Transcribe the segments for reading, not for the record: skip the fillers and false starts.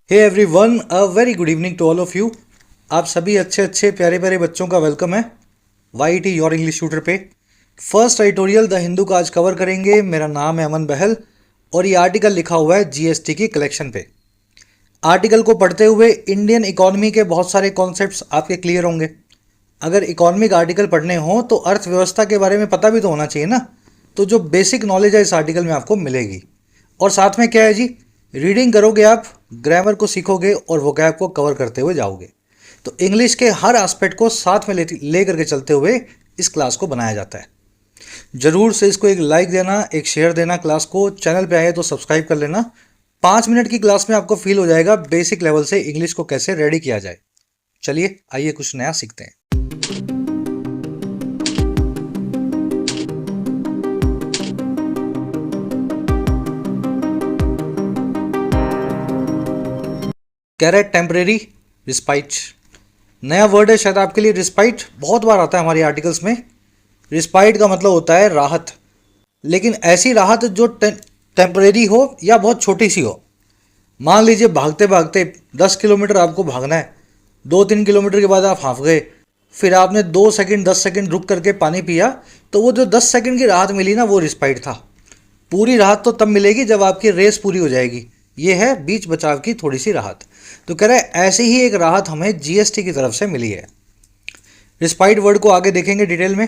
Hey everyone, a very good evening to all of you. आप सभी अच्छे अच्छे प्यारे प्यारे बच्चों का वेलकम है Y T your English tutor पे। फर्स्ट एडिटोरियल द हिंदू का आज कवर करेंगे। मेरा नाम है अमन बहल और ये आर्टिकल लिखा हुआ है जीएसटी की कलेक्शन पे। आर्टिकल को पढ़ते हुए इंडियन इकोनॉमी के बहुत सारे कॉन्सेप्ट्स आपके क्लियर होंगे। अगर इकोनॉमिक आर्टिकल पढ़ने हो तो अर्थव्यवस्था के बारे में पता भी तो होना चाहिए ना। तो जो बेसिक नॉलेज है इस आर्टिकल में आपको मिलेगी। और साथ में क्या है जी, रीडिंग करोगे आप, ग्रामर को सीखोगे और वोकैब को कवर करते हुए जाओगे। तो इंग्लिश के हर एस्पेक्ट को साथ में ले करके चलते हुए इस क्लास को बनाया जाता है। जरूर से इसको एक लाइक देना, एक शेयर देना क्लास को। चैनल पे आए तो सब्सक्राइब कर लेना। 5 मिनट की क्लास में आपको फील हो जाएगा बेसिक लेवल से इंग्लिश को कैसे रेडी किया जाए। चलिए आइए कुछ नया सीखते हैं। कह रहे टेम्परेरी रिस्पाइट, नया वर्ड है शायद आपके लिए। रिस्पाइट बहुत बार आता है हमारे आर्टिकल्स में। रिस्पाइट का मतलब होता है राहत, लेकिन ऐसी राहत जो टेम्परेरी हो या बहुत छोटी सी हो। मान लीजिए भागते भागते 10 किलोमीटर आपको भागना है, 2-3 किलोमीटर के बाद आप हाफ गए, फिर आपने 2 सेकंड 10 सेकंड रुक करके पानी पिया, तो वो जो 10 सेकंड की राहत मिली ना, वो रिस्पाइट था। पूरी राहत तो तब मिलेगी जब आपकी रेस पूरी हो जाएगी। ये है बीच बचाव की थोड़ी सी राहत। तो कह रहा है ऐसी ही एक राहत हमें जीएसटी की तरफ से मिली है। रिस्पाइट वर्ड को आगे देखेंगे डिटेल में।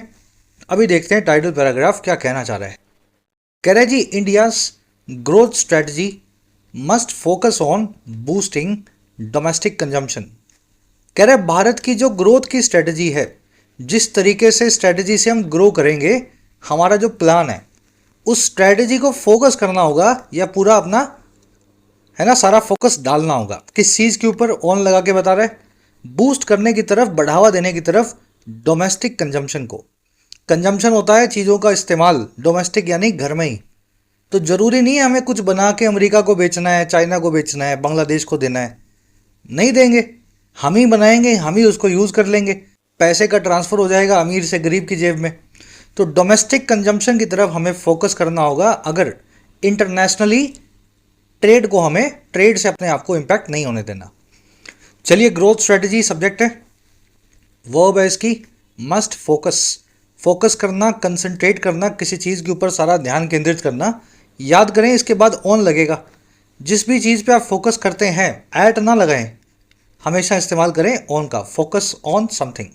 अभी देखते हैं टाइटल पैराग्राफ क्या कहना चाह रहा है। कह रहा है जी, India's growth strategy must focus on boosting domestic consumption. कह रहा है भारत की जो ग्रोथ की स्ट्रेटजी है, जिस तरीके से स्ट्रेटजी से हम ग्रो करेंगे, हमारा जो प्लान है उस स्ट्रेटजी को फोकस करना होगा, या पूरा अपना है ना सारा फोकस डालना होगा। किस चीज़ के ऊपर? ऑन लगा के बता रहा है, बूस्ट करने की तरफ, बढ़ावा देने की तरफ डोमेस्टिक कंजम्पशन को। कंजम्पशन होता है चीज़ों का इस्तेमाल, डोमेस्टिक यानी घर में ही। तो ज़रूरी नहीं है हमें कुछ बना के अमेरिका को बेचना है, चाइना को बेचना है, बांग्लादेश को देना है। नहीं देंगे, हम ही बनाएंगे, हम ही उसको यूज़ कर लेंगे, पैसे का ट्रांसफ़र हो जाएगा अमीर से गरीब की जेब में। तो डोमेस्टिक कंजम्पशन की तरफ हमें फोकस करना होगा अगर इंटरनेशनली ट्रेड को, हमें ट्रेड से अपने आप को इम्पैक्ट नहीं होने देना। चलिए, ग्रोथ स्ट्रेटजी सब्जेक्ट है, वर्ब है इसकी मस्ट फोकस। फोकस करना, कंसंट्रेट करना, किसी चीज़ के ऊपर सारा ध्यान केंद्रित करना। याद करें, इसके बाद ऑन लगेगा। जिस भी चीज़ पे आप फोकस करते हैं, एट ना लगाएं, हमेशा इस्तेमाल करें ऑन का। फोकस ऑन समथिंग,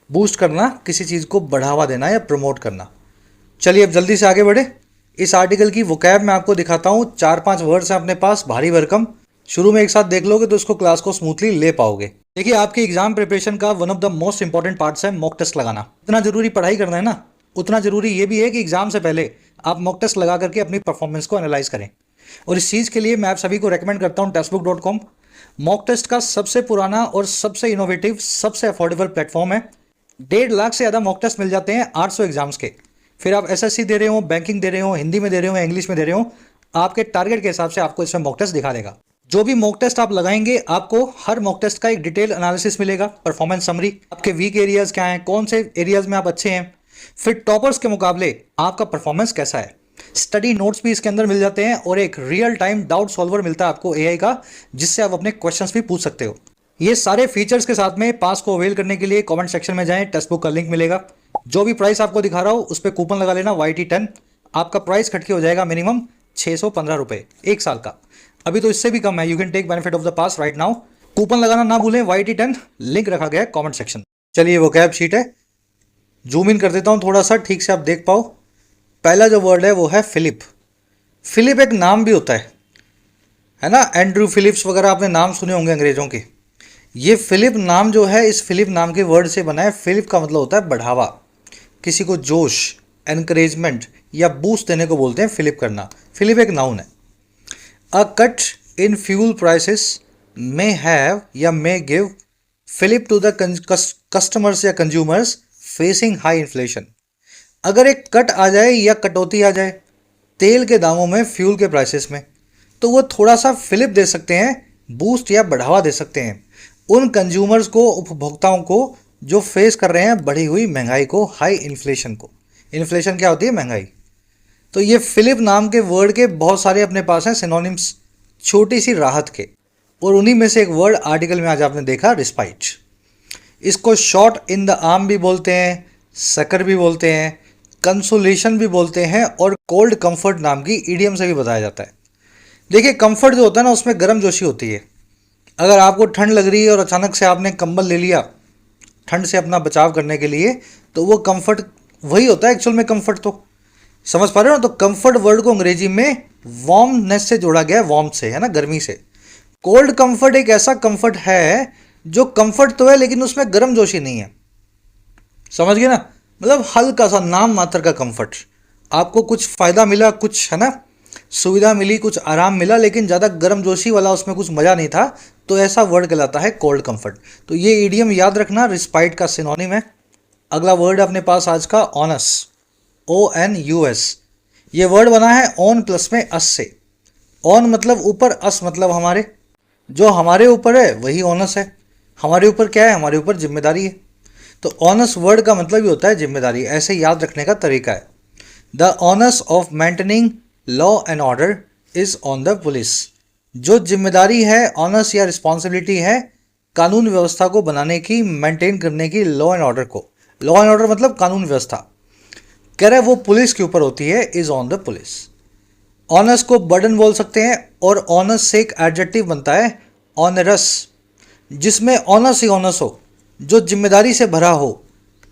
बूस्ट करना, किसी चीज़ को बढ़ावा देना या प्रमोट करना। चलिए अब जल्दी से आगे बढ़े। इस आर्टिकल की वोकैब मैं आपको दिखाता हूँ। 4-5 वर्ड्स हैं अपने पास, भारी भरकम। शुरू में एक साथ देख लोगे तो इसको क्लास को स्मूथली ले पाओगे। देखिए, आपकी एग्जाम प्रिपरेशन का one of the most important parts है मॉक टेस्ट लगाना। इतना जरूरी पढ़ाई करना है ना, उतना जरूरी ये भी है कि एग्जाम से पहले आप मॉक टेस्ट लगा करके अपनी परफॉर्मेंस को एनालाइज करें। और इस चीज़ के लिए मैं आप सभी को रेकमेंड करता हूँ टेस्टबुक.com। मॉक टेस्ट का सबसे पुराना और सबसे इनोवेटिव, सबसे अफोर्डेबल प्लेटफॉर्म है। 1.5 लाख से ज़्यादा मॉक टेस्ट मिल जाते हैं 800 एग्जाम्स के। फिर आप एसएससी दे रहे हो, बैंकिंग दे रहे हो, हिंदी में दे रहे हो, इंग्लिश में दे रहे हो, आपके टारगेट के हिसाब से आपको इसमें मॉक टेस्ट दिखा देगा। जो भी मॉक टेस्ट आप लगाएंगे, आपको हर मॉक टेस्ट का एक डिटेल एनालिसिस मिलेगा, परफॉर्मेंस समरी, आपके वीक एरियाज क्या हैं, कौन से एरियाज में आप अच्छे हैं, फिर टॉपर्स के मुकाबले आपका परफॉर्मेंस कैसा है। स्टडी नोट्स भी इसके अंदर मिल जाते हैं और एक रियल टाइम डाउट सॉल्वर मिलता है आपको एआई का, जिससे आप अपने क्वेश्चंस भी पूछ सकते हो। ये सारे फीचर्स के साथ में पास को अवेल करने के लिए कमेंट सेक्शन में जाएं, टेक्स्ट बुक का लिंक मिलेगा। जो भी प्राइस आपको दिखा रहा हूं उस पर कूपन लगा लेना YT10। आपका प्राइस खटके हो जाएगा मिनिमम 615 रुपये 1 साल का। अभी तो इससे भी कम है। You can take benefit of the pass right now. Coupon लगाना ना भूलें, YT10, लिंक रखा गया है कॉमेंट सेक्शन। चलिए, वो कैब शीट है, जूम इन कर देता हूँ थोड़ा सा, ठीक से आप देख पाओ। पहला जो वर्ड है वो है फिलिप। फिलिप एक नाम भी होता है ना। एंड्रू फिलिप्स वगैरह आपने नाम सुने होंगे अंग्रेजों के। ये फिलिप नाम जो है, इस फिलिप नाम के वर्ड से बना है। फिलिप का मतलब होता है बढ़ावा, किसी को जोश, एनकरेजमेंट या बूस्ट देने को बोलते हैं फिलिप करना। फिलिप एक नाउन है। A cut in fuel prices may have या may give fillip to the customers या कंज्यूमर्स फेसिंग हाई इन्फ्लेशन। अगर एक कट आ जाए या कटौती आ जाए तेल के दामों में, फ्यूल के प्राइसेस में, तो वो थोड़ा सा फिलिप दे सकते हैं, बूस्ट या बढ़ावा दे सकते हैं उन कंज्यूमर्स को, उपभोक्ताओं को, जो फेस कर रहे हैं बढ़ी हुई महंगाई को, हाई इन्फ्लेशन को। इन्फ्लेशन क्या होती है? महंगाई। तो ये फिलिप नाम के वर्ड के बहुत सारे अपने पास हैं सिनोनिम्स, छोटी सी राहत के। और उन्हीं में से एक वर्ड आर्टिकल में आज आपने देखा रिस्पाइट। इसको शॉट इन द आर्म भी बोलते हैं, सकर भी बोलते हैं, कंसोलेशन भी बोलते हैं और कोल्ड कंफर्ट नाम की इडियम से भी बताया जाता है। देखिए कंफर्ट जो होता है ना उसमें गर्म जोशी होती है। अगर आपको ठंड लग रही है और अचानक से आपने कंबल ले लिया ठंड से अपना बचाव करने के लिए, तो वो कंफर्ट वही होता है एक्चुअल में। कंफर्ट तो समझ पा रहे हो ना। तो कंफर्ट वर्ड को अंग्रेजी में वार्मनेस से जोड़ा गया है, वार्म से, है ना, गर्मी से। कोल्ड कंफर्ट एक ऐसा कंफर्ट है जो कंफर्ट तो है लेकिन उसमें गर्म जोशी नहीं है। समझ गए ना, मतलब हल्का सा नाम मात्र का कंफर्ट। आपको कुछ फायदा मिला, कुछ, है ना, सुविधा मिली, कुछ आराम मिला, लेकिन ज़्यादा गर्म जोशी वाला उसमें कुछ मज़ा नहीं था, तो ऐसा वर्ड कहलाता है कोल्ड कंफर्ट। तो ये इडियम याद रखना, रिस्पाइट का सिनोनिम है। अगला वर्ड अपने पास आज का ऑनस, ONUS। ये वर्ड बना है ऑन प्लस में अस से। ऑन मतलब ऊपर, अस मतलब हमारे। जो हमारे ऊपर है वही ऑनस है। हमारे ऊपर क्या है? हमारे ऊपर जिम्मेदारी है। तो ऑनस वर्ड का मतलब ही होता है जिम्मेदारी। ऐसे याद रखने का तरीका है। The ons of maintaining law and order is on the police. जो जिम्मेदारी है, ऑनस या रिस्पॉन्सिबिलिटी है कानून व्यवस्था को बनाने की, मेंटेन करने की, लॉ एंड ऑर्डर को। लॉ एंड ऑर्डर मतलब कानून व्यवस्था, कह रहा है वो पुलिस के ऊपर होती है, is on the police. Ons को बर्डन बोल सकते हैं और ऑनस से एक एडजेक्टिव बनता है ऑनरस, जिसमें ऑनस ही ऑनस हो, जो जिम्मेदारी से भरा हो।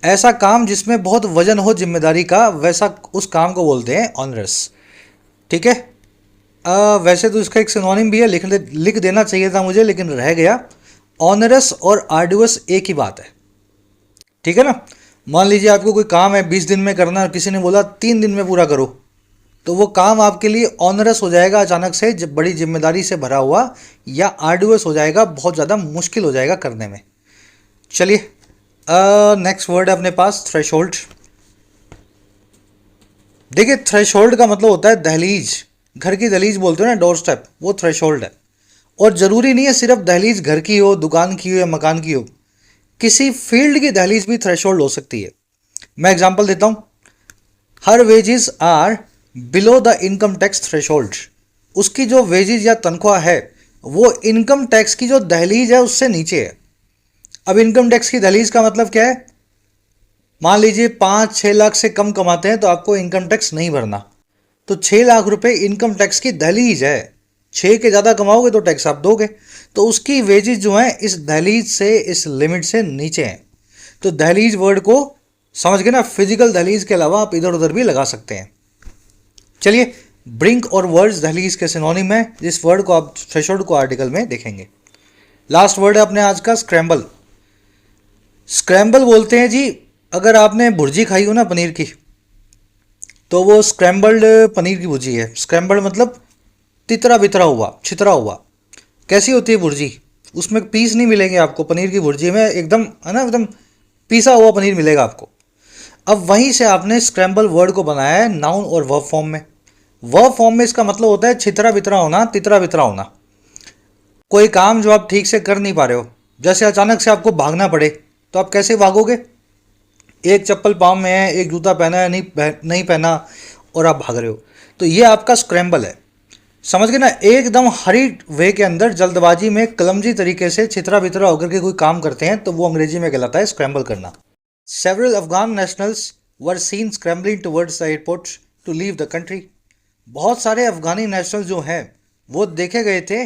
ऐसा काम जिसमें बहुत वजन हो जिम्मेदारी का, वैसा उस काम को बोलते हैं ऑनरस। ठीक है। वैसे तो इसका एक सिनोनिम भी है, लिख देना चाहिए था मुझे लेकिन रह गया। ऑनरस और आर्डुअस एक ही बात है। ठीक है ना। मान लीजिए आपको कोई काम है 20 दिन में करना और किसी ने बोला 3 दिन में पूरा करो, तो वो काम आपके लिए ऑनरस हो जाएगा अचानक से, जब बड़ी जिम्मेदारी से भरा हुआ, या आर्डुअस हो जाएगा, बहुत ज़्यादा मुश्किल हो जाएगा करने में। चलिए नेक्स्ट वर्ड है अपने पास थ्रेशोल्ड। देखिए थ्रेशोल्ड का मतलब होता है दहलीज। घर की दहलीज बोलते हो ना, डोर स्टेप, वो थ्रेशोल्ड है। और ज़रूरी नहीं है सिर्फ दहलीज घर की हो, दुकान की हो या मकान की हो, किसी फील्ड की दहलीज भी थ्रेशोल्ड हो सकती है। मैं एग्जांपल देता हूँ। Her wages are below the income tax threshold. उसकी जो वेजेस या तनख्वाह है वो इनकम टैक्स की जो दहलीज है उससे नीचे है। अब इनकम टैक्स की दहलीज का मतलब क्या है? मान लीजिए 5-6 लाख से कम कमाते हैं तो आपको इनकम टैक्स नहीं भरना। तो 6 लाख रुपए इनकम टैक्स की दहलीज है। 6 के ज़्यादा कमाओगे तो टैक्स आप दोगे। तो उसकी वेजेस जो हैं इस दहलीज से, इस लिमिट से नीचे हैं। तो दहलीज वर्ड को समझ गए ना। फिजिकल दहलीज के अलावा आप इधर उधर भी लगा सकते हैं। चलिए ब्रिंक और वर्ड्स दहलीज के सिनोनिम है। जिस वर्ड को आप थ्रेशोल्ड को आर्टिकल में देखेंगे। लास्ट वर्ड है अपने आज का स्क्रैम्बल। स्क्रैम्बल बोलते हैं जी, अगर आपने भुर्जी खाई हो ना पनीर की, तो वो स्क्रैम्बल्ड पनीर की भुर्जी है। स्क्रैम्बल्ड मतलब तितरा बितरा हुआ, छितरा हुआ। कैसी होती है भुर्जी? उसमें पीस नहीं मिलेंगे आपको। पनीर की भुर्जी में एकदम, है ना, एकदम पीसा हुआ पनीर मिलेगा आपको। अब वहीं से आपने स्क्रैम्बल वर्ड को बनाया है नाउन और वर्ब फॉर्म में। वर्ब फॉर्म में इसका मतलब होता है छितरा बितरा होना, तितरा बितरा होना। कोई काम जो आप ठीक से कर नहीं पा रहे हो, जैसे अचानक से आपको भागना पड़े, तो आप कैसे भागोगे? एक चप्पल पाँव में है, एक जूता पहना है, नहीं पहना, और आप भाग रहे हो, तो ये आपका स्क्रैम्बल है। समझ गए ना। एकदम हरी वे के अंदर जल्दबाजी में क्लमजी तरीके से छितरा बितरा होकर के कोई काम करते हैं, तो वो अंग्रेजी में कहलाता है स्क्रैम्बल करना। Several Afghan nationals were seen scrambling towards the airport to leave the country. बहुत सारे अफगानी नेशनल जो हैं वो देखे गए थे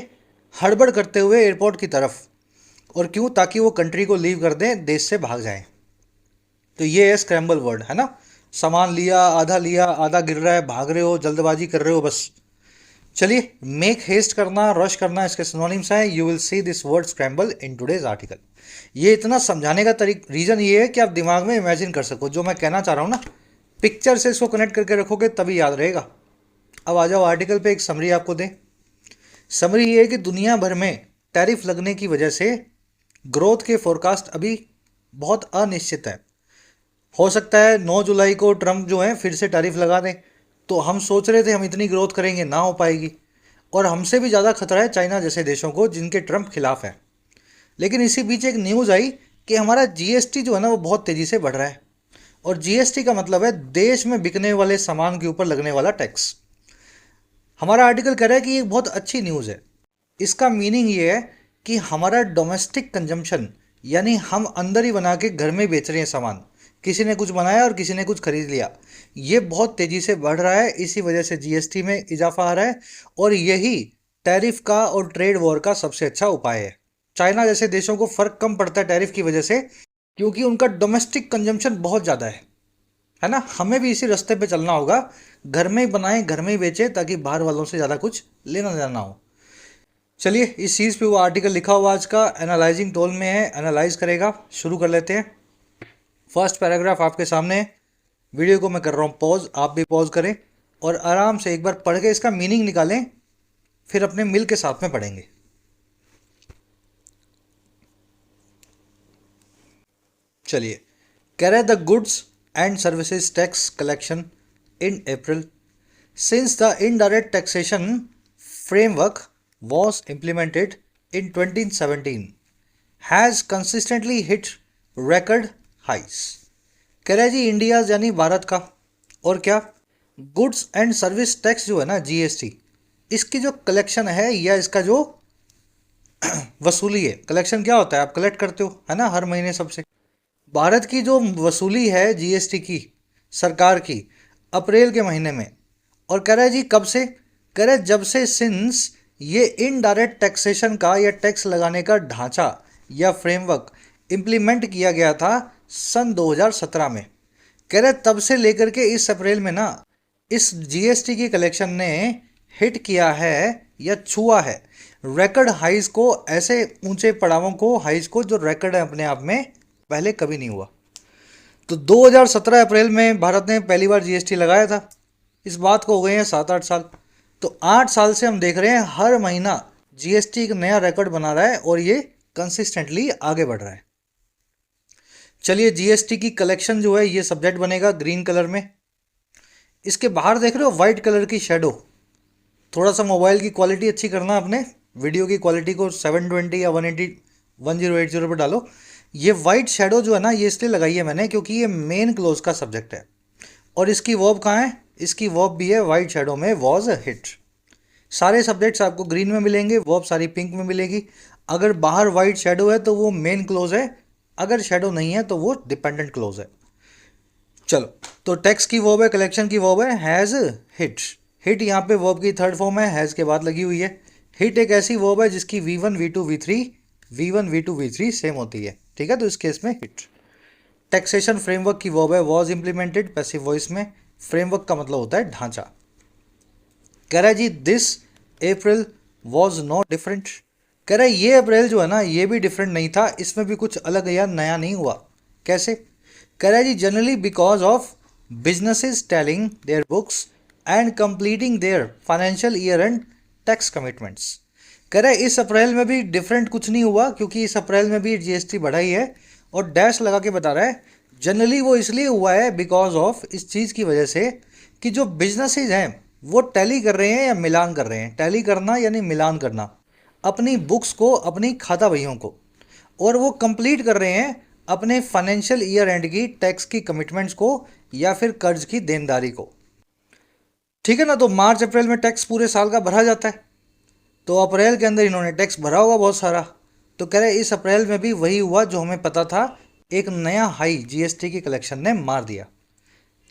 हड़बड़ करते हुए एयरपोर्ट की तरफ। और क्यों? ताकि वो कंट्री को लीव कर दें, देश से भाग जाएं। तो ये है स्क्रैम्बल वर्ड, है ना। सामान लिया, आधा गिर रहा है, भाग रहे हो, जल्दबाजी कर रहे हो बस। चलिए मेक हेस्ट करना, रश करना, इसके सिनोनिम्स हैं। You will see this word scramble in today's article. ये इतना समझाने का रीज़न ये है कि आप दिमाग में इमेजिन कर सको जो मैं कहना चाह रहा हूँ ना। पिक्चर से इसको कनेक्ट करके रखोगे तभी याद रहेगा। अब आ जाओ आर्टिकल पे, एक समरी आपको दें। समरी ये है कि दुनिया भर में टैरिफ लगने की वजह से ग्रोथ के फोरकास्ट अभी बहुत अनिश्चित है। हो सकता है 9 जुलाई को ट्रंप जो है फिर से टैरिफ लगा दें। तो हम सोच रहे थे हम इतनी ग्रोथ करेंगे, ना हो पाएगी। और हमसे भी ज़्यादा खतरा है चाइना जैसे देशों को जिनके ट्रंप खिलाफ है। लेकिन इसी बीच एक न्यूज़ आई कि हमारा जीएसटी जो है ना वो बहुत तेज़ी से बढ़ रहा है। और जीएसटी का मतलब है देश में बिकने वाले सामान के ऊपर लगने वाला टैक्स। हमारा आर्टिकल कह रहा है कि ये बहुत अच्छी न्यूज़ है। इसका मीनिंग ये है कि हमारा डोमेस्टिक कंजम्पशन, यानी हम अंदर ही बना के घर में बेच रहे हैं सामान, किसी ने कुछ बनाया और किसी ने कुछ खरीद लिया, ये बहुत तेज़ी से बढ़ रहा है। इसी वजह से जीएसटी में इजाफा आ रहा है और यही टैरिफ का और ट्रेड वॉर का सबसे अच्छा उपाय है। चाइना जैसे देशों को फ़र्क कम पड़ता है टैरिफ की वजह से, क्योंकि उनका डोमेस्टिक कंजम्पशन बहुत ज़्यादा है ना। हमें भी इसी रास्ते पे चलना होगा, घर में ही बनाएं, घर में ही बेचें, ताकि बाहर वालों से ज़्यादा कुछ लेना देना ना हो। चलिए, इस चीज़ पे वो आर्टिकल लिखा हुआ आज का एनालाइजिंग टोल में है, एनालाइज करेगा। शुरू कर लेते हैं। फर्स्ट पैराग्राफ आपके सामने है। वीडियो को मैं कर रहा हूँ पॉज, आप भी पॉज करें और आराम से एक बार पढ़ के इसका मीनिंग निकालें, फिर अपने मिल के साथ में पढ़ेंगे। चलिए, कह रहे the goods and services tax collection in April since the indirect taxation framework was implemented in 2017 has consistently hit record highs। कह रहे जी इंडिया यानी भारत का, और क्या, गुड्स एंड सर्विस टैक्स जो है ना जीएसटी, इसकी जो कलेक्शन है या इसका जो वसूली है, कलेक्शन क्या होता है, आप कलेक्ट करते हो है ना हर महीने सबसे। भारत की जो वसूली है जीएसटी की सरकार की, अप्रैल के महीने में, और कह रहे जी कब से, कह रहे जब से सिंस ये इनडायरेक्ट टैक्सेशन का या टैक्स लगाने का ढांचा या फ्रेमवर्क इम्प्लीमेंट किया गया था सन 2017 में। कह रहे तब से लेकर के इस अप्रैल में ना इस जीएसटी की कलेक्शन ने हिट किया है या छुआ है रिकॉर्ड हाइज को, ऐसे ऊंचे पड़ावों को, हाइज को जो रिकॉर्ड है अपने आप में पहले कभी नहीं हुआ। तो 2017 अप्रैल में भारत ने पहली बार जीएसटी लगाया था। इस बात को हो गए हैं 7-8 साल। तो 8 साल से हम देख रहे हैं हर महीना जीएसटी एक नया रिकॉर्ड बना रहा है और ये कंसिस्टेंटली आगे बढ़ रहा है। चलिए, जीएसटी की कलेक्शन जो है ये सब्जेक्ट बनेगा ग्रीन कलर में। इसके बाहर देख रहे हो वाइट कलर की शेडो। थोड़ा सा मोबाइल की क्वालिटी अच्छी करना, अपने वीडियो की क्वालिटी को 720 या 180 1080 पर डालो। ये वाइट शेडो जो है ना, ये इसलिए लगाई है मैंने क्योंकि ये मेन क्लोज का सब्जेक्ट है और इसकी वर्ब कहाँ है, इसकी वर्ब भी है वाइट शेडो में, वॉज हिट। सारे सब्जेक्ट्स आपको ग्रीन में मिलेंगे, वर्ब सारी पिंक में मिलेगी। अगर बाहर वाइट शेडो है तो वो मेन क्लोज है, अगर शेडो नहीं है तो वो डिपेंडेंट क्लोज है। चलो, तो टैक्स की वर्ब है, कलेक्शन की वर्ब है हैज़ हिट। हिट यहाँ पे वर्ब की थर्ड फॉर्म है, हैज़ के बाद लगी हुई है। हिट एक ऐसी वर्ब है जिसकी V1 V2 V3 सेम होती है, ठीक है, तो इस केस में हिट। टैक्सेशन फ्रेमवर्क की वर्ब है वॉज इम्प्लीमेंटेड, पैसिव वॉइस में। फ्रेमवर्क का मतलब होता है ढांचा। कह रहा है जी this April was not different. कह रहा है ये अप्रैल जो है ना ये भी डिफरेंट नहीं था, इसमें भी कुछ अलग या नया नहीं हुआ। कैसे, कह रहा है जी generally because of businesses telling their books and completing their financial year end tax commitments. कह रहा है इस अप्रैल में भी डिफरेंट कुछ नहीं हुआ, क्योंकि इस अप्रैल में भी जीएसटी बढ़ाई है, और डैश लगा के बता रहा है जनरली वो इसलिए हुआ है बिकॉज ऑफ, इस चीज़ की वजह से कि जो बिजनेसेस हैं वो टैली कर रहे हैं या मिलान कर रहे हैं। टैली करना यानी मिलान करना अपनी बुक्स को, अपनी खाता बहियों को, और वो कंप्लीट कर रहे हैं अपने फाइनेंशियल ईयर एंड की टैक्स की कमिटमेंट्स को या फिर कर्ज की देनदारी को, ठीक है ना। तो मार्च अप्रैल में टैक्स पूरे साल का भरा जाता है, तो अप्रैल के अंदर इन्होंने टैक्स भरा होगा बहुत सारा। तो कह रहे इस अप्रैल में भी वही हुआ जो हमें पता था, एक नया हाई जीएसटी की कलेक्शन ने मार दिया।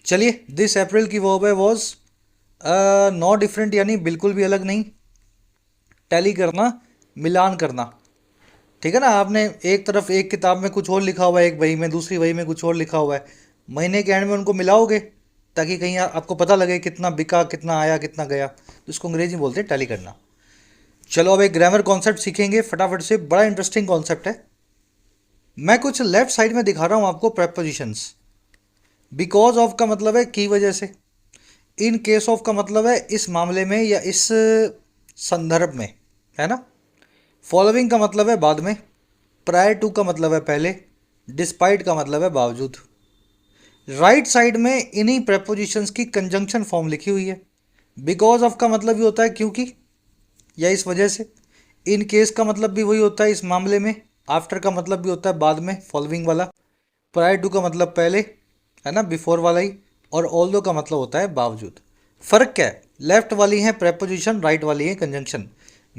चलिए, दिस अप्रैल की वर्ब है वॉज नॉट डिफरेंट, यानी बिल्कुल भी अलग नहीं। टैली करना, मिलान करना, ठीक है ना। आपने एक तरफ एक किताब में कुछ और लिखा हुआ है, एक बही में, दूसरी बही में कुछ और लिखा हुआ है, महीने के एंड में उनको मिलाओगे ताकि कहीं आपको पता लगे कितना बिका, कितना आया, कितना गया। तो इसको अंग्रेजी में बोलते हैं टैली करना। चलो, अब एक ग्रामर कॉन्सेप्ट सीखेंगे फटाफट से, बड़ा इंटरेस्टिंग कॉन्सेप्ट है। मैं कुछ लेफ्ट साइड में दिखा रहा हूँ आपको प्रेपोजिशंस। बिकॉज ऑफ का मतलब है की वजह से, इन केस ऑफ का मतलब है इस मामले में या इस संदर्भ में, है ना। फॉलोइंग का मतलब है बाद में, प्रायर टू का मतलब है पहले, डिस्पाइट का मतलब है बावजूद। राइट साइड में इन्हीं प्रेपोजिशंस की कंजंक्शन फॉर्म लिखी हुई है। बिकॉज ऑफ का मतलब भी होता है क्योंकि या इस वजह से। इन केस का मतलब भी वही होता है इस मामले में। आफ्टर का मतलब भी होता है बाद में, फॉलोइंग वाला। प्रायर टू का मतलब पहले, है ना, बिफोर वाला ही। और ऑल्दो का मतलब होता है बावजूद। फ़र्क क्या है, लेफ्ट वाली है प्रेपोजिशन, राइट वाली है कंजंक्शन।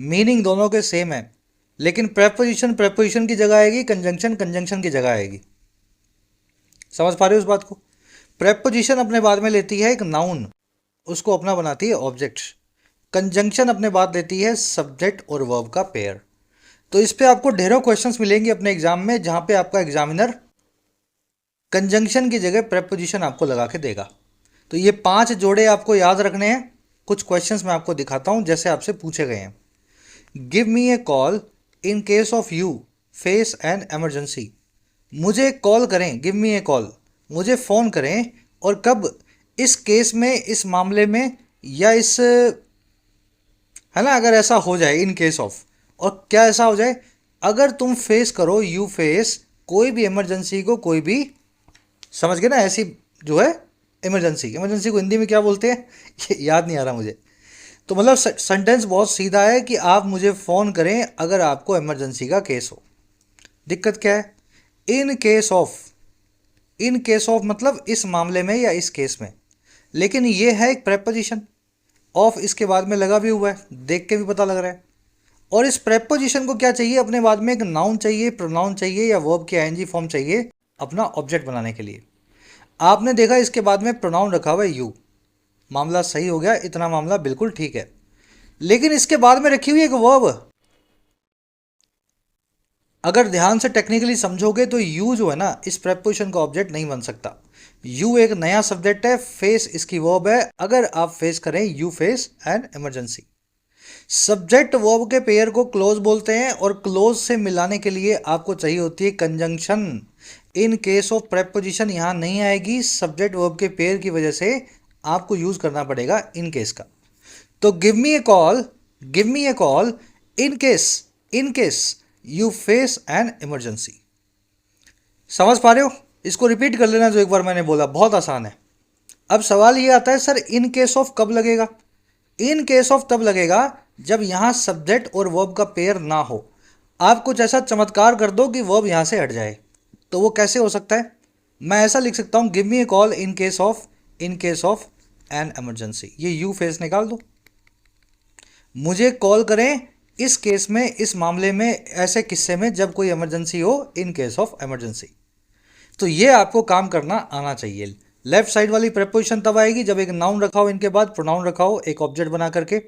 मीनिंग दोनों के सेम है, लेकिन प्रेपोजिशन प्रेपोजिशन की जगह आएगी, कंजंक्शन कंजंक्शन की जगह आएगी। समझ पा रहे हो उस बात को? प्रेपोजिशन अपने बाद में लेती है एक नाउन, उसको अपना बनाती है ऑब्जेक्ट। कंजंक्शन अपने बाद लेती है सब्जेक्ट और वर्ब का पेयर। तो इस पे आपको ढेरों क्वेश्चंस मिलेंगे अपने एग्जाम में, जहां पे आपका एग्जामिनर कंजंक्शन की जगह प्रेपोजिशन आपको लगा के देगा। तो ये 5 जोड़े आपको याद रखने हैं। कुछ क्वेश्चंस मैं आपको दिखाता हूं जैसे आपसे पूछे गए हैं। Give me A call in case of you face N emergency. मुझे कॉल करें, गिव मी ए कॉल, मुझे फ़ोन करें, और कब? इस केस में, इस मामले में, या इस, है ना, अगर ऐसा हो जाए, इन केस ऑफ। और क्या ऐसा हो जाए? अगर तुम फेस करो, यू फेस कोई भी इमरजेंसी को, कोई भी, समझ गए ना, ऐसी जो है इमरजेंसी। इमरजेंसी को हिंदी में क्या बोलते हैं ये याद नहीं आ रहा मुझे। तो मतलब सेंटेंस बहुत सीधा है कि आप मुझे फ़ोन करें अगर आपको इमरजेंसी का केस हो। दिक्कत क्या है? In case of. In case of मतलब इस मामले में या इस केस में, लेकिन ये है एक प्रेपोजिशन। ऑफ इसके बाद में लगा भी हुआ है, देख के भी पता लग रहा है। और इस प्रेपोजिशन को क्या चाहिए अपने बाद में? एक नाउन चाहिए, प्रोनाउन चाहिए, या वर्ब की आईएनजी फॉर्म चाहिए अपना ऑब्जेक्ट बनाने के लिए। आपने देखा इसके बाद में प्रोनाउन रखा हुआ है यू, मामला सही हो गया, इतना मामला बिल्कुल ठीक है। लेकिन इसके बाद में रखी हुई एक वर्ब, अगर ध्यान से टेक्निकली समझोगे तो यू जो है ना, इस प्रेपोजिशन का ऑब्जेक्ट नहीं बन सकता। यू एक नया सब्जेक्ट है, फेस इसकी वर्ब है। अगर आप फेस करें, you face an emergency. Subject verb के पेयर को क्लोज बोलते हैं, और क्लोज से मिलाने के लिए आपको चाहिए होती है conjunction. In case of preposition यहां नहीं आएगी, सब्जेक्ट वर्ब के पेयर की वजह से आपको यूज करना पड़ेगा इन केस का। तो give me A call, give me A call in case, in case you face an emergency. समझ पा रहे हो? इसको रिपीट कर लेना जो एक बार मैंने बोला, बहुत आसान है। अब सवाल ये आता है, सर इन केस ऑफ कब लगेगा? इन केस ऑफ तब लगेगा जब यहां सब्जेक्ट और वर्ब का पेयर ना हो। आप कुछ ऐसा चमत्कार कर दो कि वर्ब यहां से हट जाए। तो वो कैसे हो सकता है? मैं ऐसा लिख सकता हूं, give me A call in case of, in case of an emergency. ये यू फेस निकाल दो। मुझे कॉल करें इस केस में, इस मामले में, ऐसे किस्से में जब कोई इमरजेंसी हो, इन केस ऑफ इमरजेंसी। तो ये आपको काम करना आना चाहिए। लेफ्ट साइड वाली प्रेपोजिशन तब आएगी जब एक नाउन रखा हो, इनके बाद प्रोनाउन रखा हो एक ऑब्जेक्ट बना करके।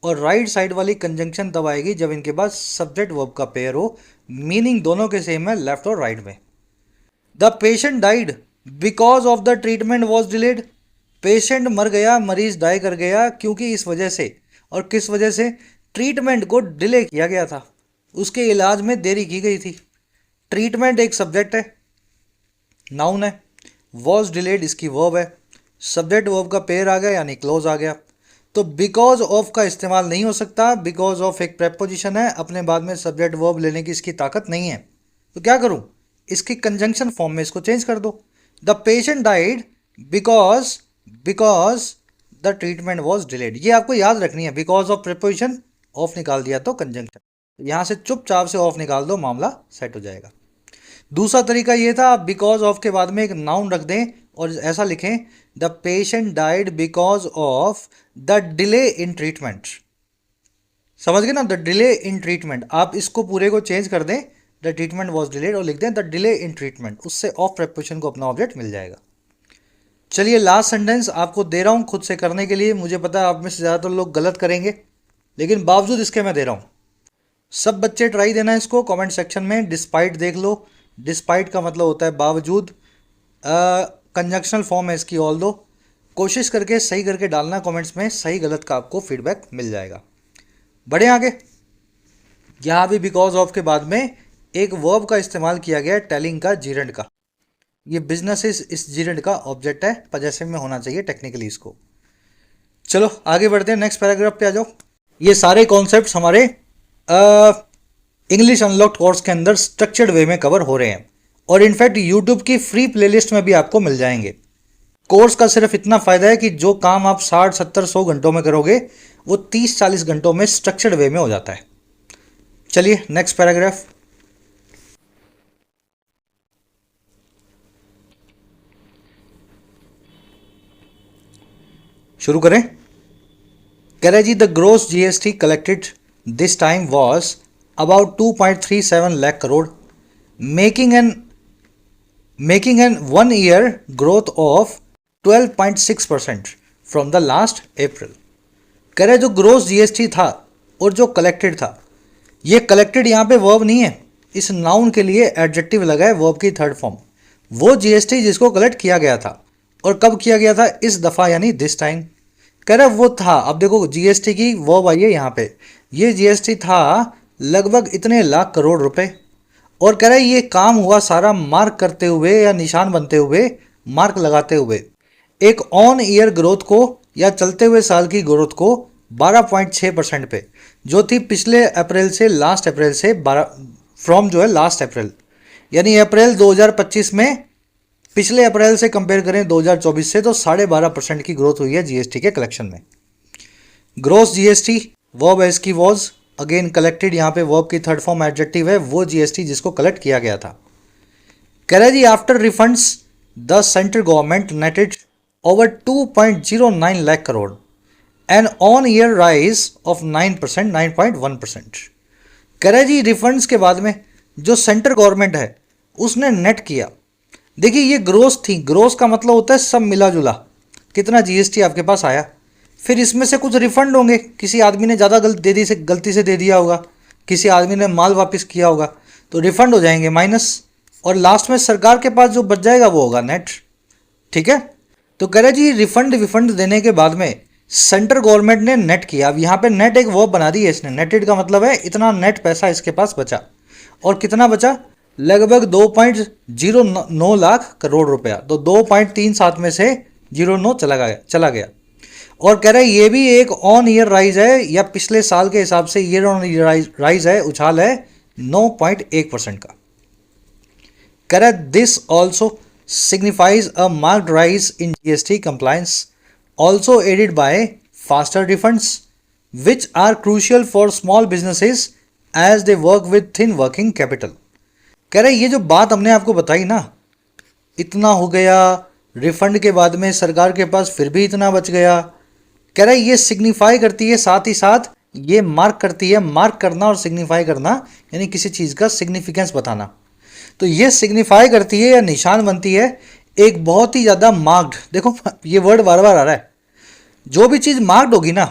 और राइट साइड वाली कंजंक्शन तब आएगी जब इनके पास सब्जेक्ट वर्ब का पेयर हो। मीनिंग दोनों के सेम है, लेफ्ट और राइट में। The patient died because of the treatment was delayed. Patient मर गया, मरीज डाई कर गया, क्योंकि इस वजह से, और किस वजह से? ट्रीटमेंट को डिले किया गया था, उसके इलाज में देरी की गई थी। ट्रीटमेंट एक सब्जेक्ट है, नाउन है। वॉज डिलेड इसकी वर्ब है। सब्जेक्ट वर्ब का पेयर आ गया यानी क्लोज आ गया। तो बिकॉज ऑफ का इस्तेमाल नहीं हो सकता, बिकॉज ऑफ एक प्रेपोजिशन है, अपने बाद में सब्जेक्ट वर्ब लेने की इसकी ताकत नहीं है। तो क्या करूं? इसकी कंजंक्शन फॉर्म में इसको चेंज कर दो। The patient died because, because the treatment was delayed. ये आपको याद रखनी है। बिकॉज ऑफ प्रेपोजिशन, ऑफ निकाल दिया तो कंजंक्शन, यहां से चुपचाप से ऑफ निकाल दो, मामला सेट हो जाएगा। दूसरा तरीका ये था, आप बिकॉज ऑफ के बाद में एक नाउन रख दें और ऐसा लिखें, the patient died because of the delay in treatment. समझ गए ना? The delay in treatment. आप इसको पूरे को चेंज कर दें, द ट्रीटमेंट वॉज डिलेड, और लिख दें द डिले इन ट्रीटमेंट। उससे ऑफ प्रेपोजिशन को अपना ऑब्जेक्ट मिल जाएगा। चलिए लास्ट सेंटेंस आपको दे रहा हूं खुद से करने के लिए। मुझे पता है आप में से ज़्यादातर लोग गलत करेंगे, लेकिन बावजूद इसके मैं दे रहा हूं। सब बच्चे ट्राई देना इसको कमेंट सेक्शन में। डिस्पाइट देख लो, डिस्पाइट का मतलब होता है बावजूद। कंजक्शनल फॉर्म है इसकी ऑल दो। कोशिश करके सही करके डालना कमेंट्स में, सही गलत का आपको फीडबैक मिल जाएगा। बढ़े आगे। यहाँ भी बिकॉज ऑफ के बाद में एक वर्ब का इस्तेमाल किया गया है, टेलिंग का, जीरेंट का। ये बिजनेस इस जीरेंट का ऑब्जेक्ट है, पजेसिव में होना चाहिए टेक्निकली इसको। चलो आगे बढ़ते हैं, नेक्स्ट पैराग्राफ पे आ जाओ। ये सारे कॉन्सेप्ट्स हमारे इंग्लिश अनलॉक्ड कोर्स के अंदर स्ट्रक्चर्ड वे में कवर हो रहे हैं, और इनफैक्ट यूट्यूब की फ्री प्लेलिस्ट में भी आपको मिल जाएंगे। कोर्स का सिर्फ इतना फ़ायदा है कि जो काम आप 60, 70, 100 घंटों में करोगे वो 30, 40 घंटों में स्ट्रक्चर्ड वे में हो जाता है। चलिए नेक्स्ट पैराग्राफ। शुरू करें। कह रहा है जी, the gross GST collected this time was about 2.37 lakh crore, making an 1 year growth of 12.6% from the last April. कह रहे जो ग्रोस जीएसटी था और जो कलेक्टेड था, ये कलेक्टेड यहाँ पे वर्ब नहीं है, इस नाउन के लिए एडजेक्टिव लगा है वर्ब की थर्ड फॉर्म। वो जीएसटी जिसको कलेक्ट किया गया था और कब किया गया था, इस दफ़ा यानी दिस टाइम। कह रहा वो था, अब देखो जीएसटी की वर्ब आई है यहाँ पे, ये जीएसटी था लगभग इतने लाख करोड़ रुपए। और कह रहा है ये काम हुआ सारा मार्क करते हुए या निशान बनते हुए, मार्क लगाते हुए एक ऑन ईयर ग्रोथ को या चलते हुए साल की ग्रोथ को 12.6% पे, जो थी पिछले अप्रैल से लास्ट अप्रैल से 12 फ्रॉम जो है लास्ट अप्रैल, यानी अप्रैल 2025 में पिछले अप्रैल से कंपेयर करें 2024 से तो 12.5% की ग्रोथ हुई है जीएसटी के कलेक्शन में। ग्रोस जीएसटी वर्ब एस की वॉज, अगेन कलेक्टेड यहाँ पे वर्ब की थर्ड फॉर्म एडजेक्टिव है, वो जीएसटी जिसको कलेक्ट किया गया था। कह रहा जी after refunds the central government netted over 2.09 lakh crore, an on year rise of 9%, 9.1%। कह रहा जी रिफंड्स के बाद में जो सेंट्रल गवर्नमेंट है उसने नेट किया। देखिए ये ग्रोस थी, ग्रोस का मतलब होता है सब मिला जुला, कितना जीएसटी आपके पास आया, फिर इसमें से कुछ रिफंड होंगे, किसी आदमी ने ज़्यादा गलती से दे दिया होगा, किसी आदमी ने माल वापस किया होगा तो रिफंड हो जाएंगे माइनस, और लास्ट में सरकार के पास जो बच जाएगा वो होगा नेट। ठीक है, तो कह रहे जी रिफंड देने के बाद में सेंट्रल गवर्नमेंट ने नेट किया। अब यहाँ पे नेट एक वर्ब बना दी है इसने, नेटेड का मतलब है इतना नेट पैसा इसके पास बचा, और कितना बचा, लगभग 2.09 लाख करोड़ रुपया, तो 2.37 में से 09 चला गया। और कह रहा है ये भी एक ऑन ईयर राइज है, या पिछले साल के हिसाब से ईयर ऑन ईयर राइज है, उछाल है 9.1% का। कह रहा है this also signifies a marked rise in GST compliance, also aided by faster refunds, which are crucial for small businesses as they work with thin working capital. कह रहे ये जो बात हमने आपको बताई ना, इतना हो गया, रिफंड के बाद में सरकार के पास फिर भी इतना बच गया, कह रहे ये सिग्निफाई करती है, साथ ही साथ ये मार्क करती है। मार्क करना और सिग्निफाई करना यानी किसी चीज़ का सिग्निफिकेंस बताना, तो ये सिग्निफाई करती है या निशान बनती है एक बहुत ही ज़्यादा मार्क्ड, देखो ये वर्ड बार बार आ रहा है, जो भी चीज़ मार्क्ड होगी ना,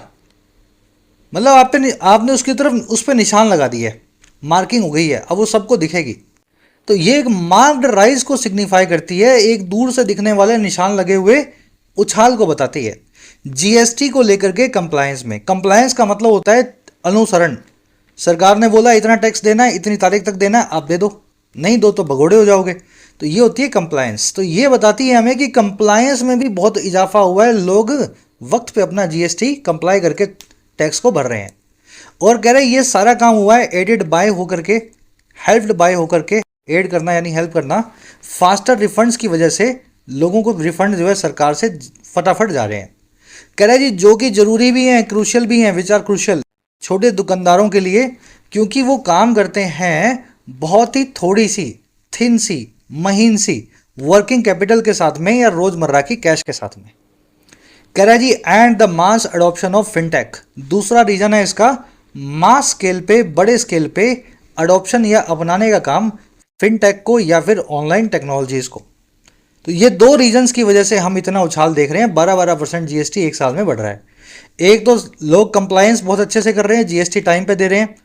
मतलब आपने उसकी तरफ उस पर निशान लगा दिया है, मार्किंग हो गई है, अब वो सबको दिखेगी, तो ये एक मार्क्ड राइज को सिग्निफाई करती है, एक दूर से दिखने वाले निशान लगे हुए उछाल को बताती है। जीएसटी को लेकर के कंप्लायंस में, कंप्लायंस का मतलब होता है अनुसरण, सरकार ने बोला इतना टैक्स देना है, इतनी तारीख तक देना है, आप दे दो, नहीं दो तो भगोड़े हो जाओगे, तो ये होती है कंप्लायंस। तो ये बताती है हमें कि कंप्लायंस में भी बहुत इजाफा हुआ है, लोग वक्त पे अपना जीएसटी कंप्लाई करके टैक्स को भर रहे हैं। और कह रहे ये सारा काम हुआ है एडेड बाय होकर के, हेल्प्ड बाय होकर के, एड करना यानी हेल्प करना, फास्टर रिफंड्स की वजह से लोगों को रिफंड जो है सरकार से फटाफट जा रहे हैं। कह रहा है जी जो कि जरूरी भी हैं, क्रूशियल भी हैं, विच आर क्रूशियल छोटे दुकानदारों के लिए, क्योंकि वो काम करते हैं बहुत ही थोड़ी सी, थिन सी, महीन सी वर्किंग कैपिटल के साथ में या रोजमर्रा की कैश के साथ में। कह रहा है जी and the mass adoption of fintech, दूसरा रीजन है इसका, मास स्केल पे, बड़े स्केल पे अडॉप्शन या अपनाने का काम फिनटेक को या फिर ऑनलाइन टेक्नोलॉजीज को। तो ये दो रीजंस की वजह से हम इतना उछाल देख रहे हैं, 12% जीएसटी एक साल में बढ़ रहा है। एक तो लोग कंप्लायंस बहुत अच्छे से कर रहे हैं, जीएसटी टाइम पे दे रहे हैं,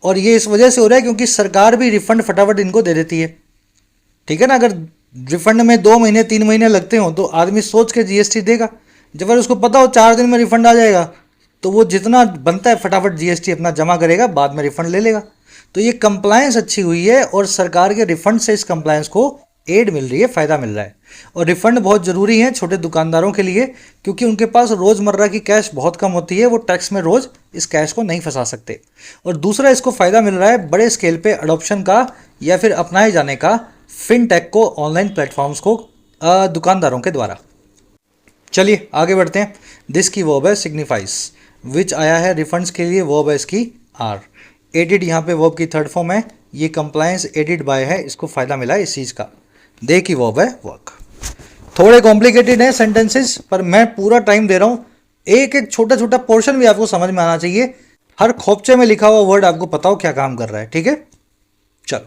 और ये इस वजह से हो रहा है क्योंकि सरकार भी रिफंड फटाफट इनको दे देती है। ठीक है ना, अगर रिफंड में 2 महीने 3 महीने लगते हो तो आदमी सोच के जीएसटी देगा, जब अगर उसको पता हो 4 दिन में रिफंड आ जाएगा तो वो जितना बनता है फटाफट जीएसटी अपना जमा करेगा, बाद में रिफंड ले लेगा। तो ये कंप्लायंस अच्छी हुई है और सरकार के रिफंड से इस कंप्लायंस को एड मिल रही है, फ़ायदा मिल रहा है। और रिफंड बहुत ज़रूरी है छोटे दुकानदारों के लिए, क्योंकि उनके पास रोज़मर्रा की कैश बहुत कम होती है, वो टैक्स में रोज़ इस कैश को नहीं फंसा सकते। और दूसरा इसको फ़ायदा मिल रहा है बड़े स्केल पे अडॉप्शन का या फिर अपनाए जाने का फिनटेक को, ऑनलाइन प्लेटफॉर्म्स को दुकानदारों के द्वारा। चलिए आगे बढ़ते हैं। दिस की वर्ब है सिग्निफाइज, विच आया है रिफंड्स के लिए, वर्ब है इसकी आर। एडिड यहाँ पे वर्ब की थर्ड फॉर्म है, ये कंप्लायंस एडिड बाय है, इसको फ़ायदा मिला है इस चीज़ का। दे की वर्ब है वर्क। थोड़े कॉम्प्लिकेटेड हैं सेंटेंसेस, पर मैं पूरा टाइम दे रहा हूँ, एक एक छोटा छोटा पोर्शन भी आपको समझ में आना चाहिए, हर खोपचे में लिखा हुआ वर्ड आपको पता हो क्या काम कर रहा है, ठीक है। चलो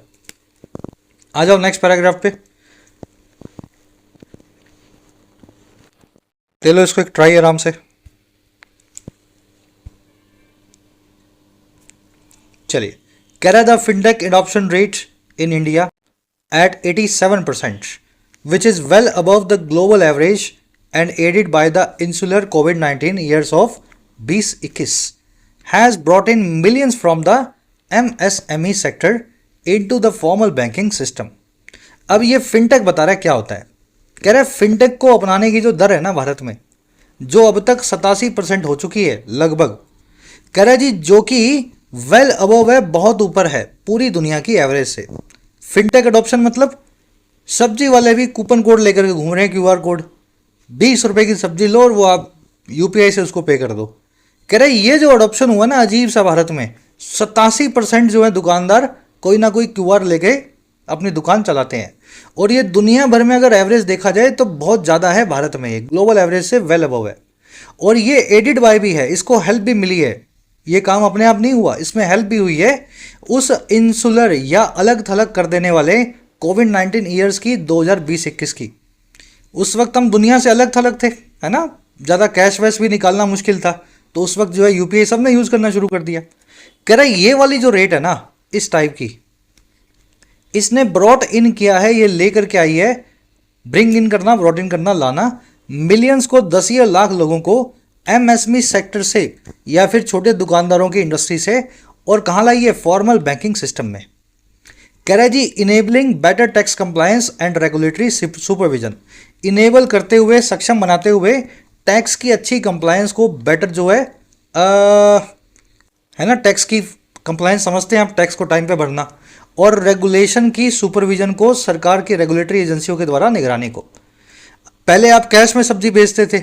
आ जाओ नेक्स्ट पैराग्राफ पे, ले लो इसको एक ट्राई आराम से। चलिए, कह रहा the fintech adoption rate in India at 87%, which is well above the global average and aided by the insular COVID-19 years of 2021, has brought in millions from the MSME sector into the formal banking system. अब ये fintech बता रहा है क्या होता है। कह रहा है फिनटेक को अपनाने की जो दर है ना भारत में, जो अब तक 87% हो चुकी है लगभग, कह रहा है जी जो कि वेल अबव है, बहुत ऊपर है पूरी दुनिया की एवरेज से। फिनटेक अडॉप्शन मतलब सब्जी वाले भी कूपन कोड लेकर के घूम रहे हैं, क्यूआर कोड, 20 रुपए की सब्जी लो और वो आप यूपीआई से उसको पे कर दो। कह रहे ये जो अडॉप्शन हुआ ना अजीब सा भारत में, 87% जो है दुकानदार कोई ना कोई क्यूआर लेके अपनी दुकान चलाते हैं, और ये दुनिया भर में अगर एवरेज देखा जाए तो बहुत ज़्यादा है भारत में, ये ग्लोबल एवरेज से वेल अबव है। और ये एडिड बाय भी है, इसको हेल्प भी मिली है, ये काम अपने आप नहीं हुआ, इसमें हेल्प भी हुई है उस इंसुलर या अलग थलग कर देने वाले कोविड-19 ईयर्स की, 2020-21 की। उस वक्त हम दुनिया से अलग थलग थे, है ना, ज़्यादा कैश वैश भी निकालना मुश्किल था, तो उस वक्त जो है यूपीआई सब ने यूज़ करना शुरू कर दिया। कह रहा है ये वाली जो रेट है ना इस टाइप की, इसने ब्रॉट इन किया है, ये लेकर के आई है, ब्रिंग इन करना, ब्रॉट इन करना, लाना मिलियंस को, 10 या लाख लोगों को एमएसएमई सेक्टर से या फिर छोटे दुकानदारों की इंडस्ट्री से, और कहाँ लाई है, फॉर्मल बैंकिंग सिस्टम में। कह रहा है जी enabling better tax compliance and regulatory supervision, enable करते हुए, सक्षम बनाते हुए टैक्स की अच्छी कंप्लायंस को, बेटर जो है ना, टैक्स की कंप्लायंस समझते हैं आप, टैक्स को टाइम पे भरना, और रेगुलेशन की सुपरविजन को, सरकार की रेगुलेटरी एजेंसियों के द्वारा निगरानी को। पहले आप कैश में सब्जी बेचते थे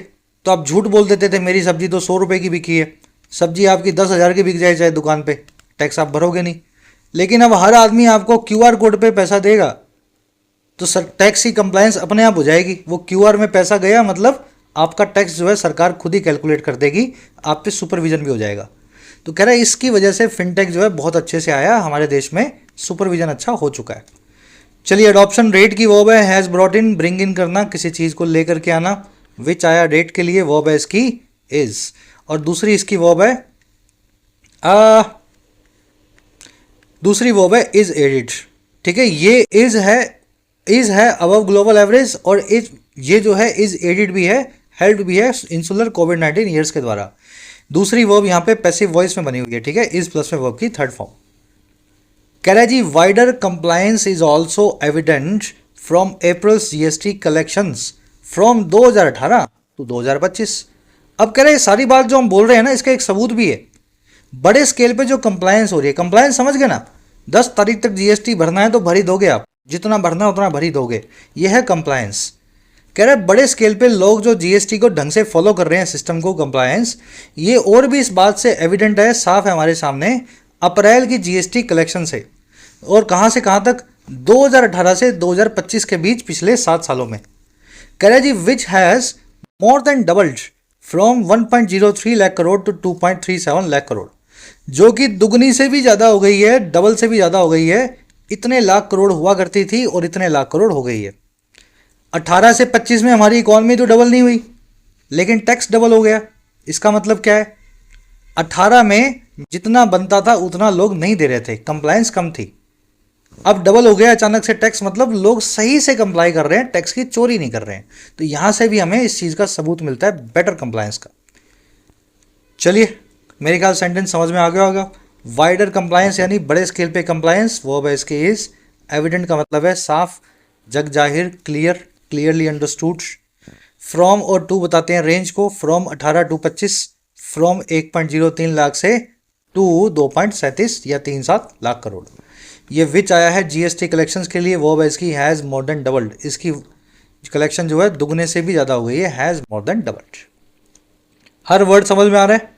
तो आप झूठ बोल देते थे, मेरी सब्जी तो 100 रुपये की बिकी है, सब्जी आपकी 10,000 की बिक जाए चाहे दुकान पे, टैक्स आप भरोगे नहीं। लेकिन अब हर आदमी आपको क्यूआर कोड पे पैसा देगा तो सर टैक्स की कंप्लायंस अपने आप हो जाएगी। वो क्यूआर में पैसा गया मतलब आपका टैक्स जो है सरकार खुद ही कैलकुलेट कर देगी, आप पे सुपरविजन भी हो जाएगा। तो कह रहा है इसकी वजह से फिनटेक जो है बहुत अच्छे से आया हमारे देश में, सुपरविजन अच्छा हो चुका है। चलिए, अडॉप्शन रेट की वर्ब है has brought in, bring in करना, किसी चीज़ को लेकर के आना, विच आया रेट के लिए, वर्ब है इसकी इज, और दूसरी इसकी वर्ब है दूसरी वर्ब है इज एडिड, ठीक है। ये इज है अबव ग्लोबल एवरेज, और इज ये जो है इज एडिड भी है, हेल्प भी है इंसुलर कोविड-19 ईयर्स के द्वारा। दूसरी वर्ब यहाँ पे पैसिव वॉइस में बनी हुई है, ठीक है, इज प्लस में वर्ब की थर्ड फॉर्म। कह रहा है जी wider compliance is also evident from April GST collections from 2018 to 2025। अब कह रहे हैं सारी बात जो हम बोल रहे हैं ना इसका एक सबूत भी है, बड़े स्केल पे जो कंप्लायंस हो रही है, कंप्लायंस समझ गए ना, 10 तारीख तक जीएसटी भरना है तो भर ही दोगे आप, जितना भरना है उतना भर ही दोगे, यह है कंप्लायंस। कह रहे हैं बड़े स्केल पे लोग जो जीएसटी को ढंग से फॉलो कर रहे हैं, सिस्टम को, कंप्लायंस, ये और भी इस बात से एविडेंट है, साफ है हमारे सामने, अप्रैल की जीएसटी कलेक्शन से, और कहाँ से कहाँ तक, 2018 से 2025 के बीच पिछले 7 सालों में। कह रहे जी which has more than doubled from 1.03 lakh crore to 2.37 lakh crore, जो कि दुगनी से भी ज़्यादा हो गई है, डबल से भी ज़्यादा हो गई है, इतने लाख करोड़ हुआ करती थी और इतने लाख करोड़ हो गई है। 18 से 25 में हमारी इकॉनमी तो डबल नहीं हुई, लेकिन टैक्स डबल हो गया। इसका मतलब क्या है, 18 में जितना बनता था उतना लोग नहीं दे रहे थे, कंप्लायंस कम थी, अब डबल हो गया अचानक से टैक्स, मतलब लोग सही से कंप्लाई कर रहे हैं, टैक्स की चोरी नहीं कर रहे हैं। तो यहां से भी हमें इस चीज़ का सबूत मिलता है, बेटर कंप्लायंस का। चलिए, मेरे ख्याल सेंटेंस समझ में आ गया होगा। वाइडर कंप्लायंस यानी बड़े स्केल पे कंप्लायंस, वो है इसके इज, एविडेंट का मतलब है साफ, जग जाहिर, क्लियर, क्लियरली अंडरस्टूड। फ्रॉम और टू बताते हैं रेंज को, फ्रॉम 18 टू 25, फ्रॉम 1.03 लाख से टू 2.37 या 37 लाख करोड़। ये विच आया है जीएसटी कलेक्शंस के लिए, वो है इसकी हैज़ मोर देन डबल्ड, इसकी कलेक्शन जो है दुगने से भी ज़्यादा हो गई है, has more than doubled. Her word समझ में आ रहा है,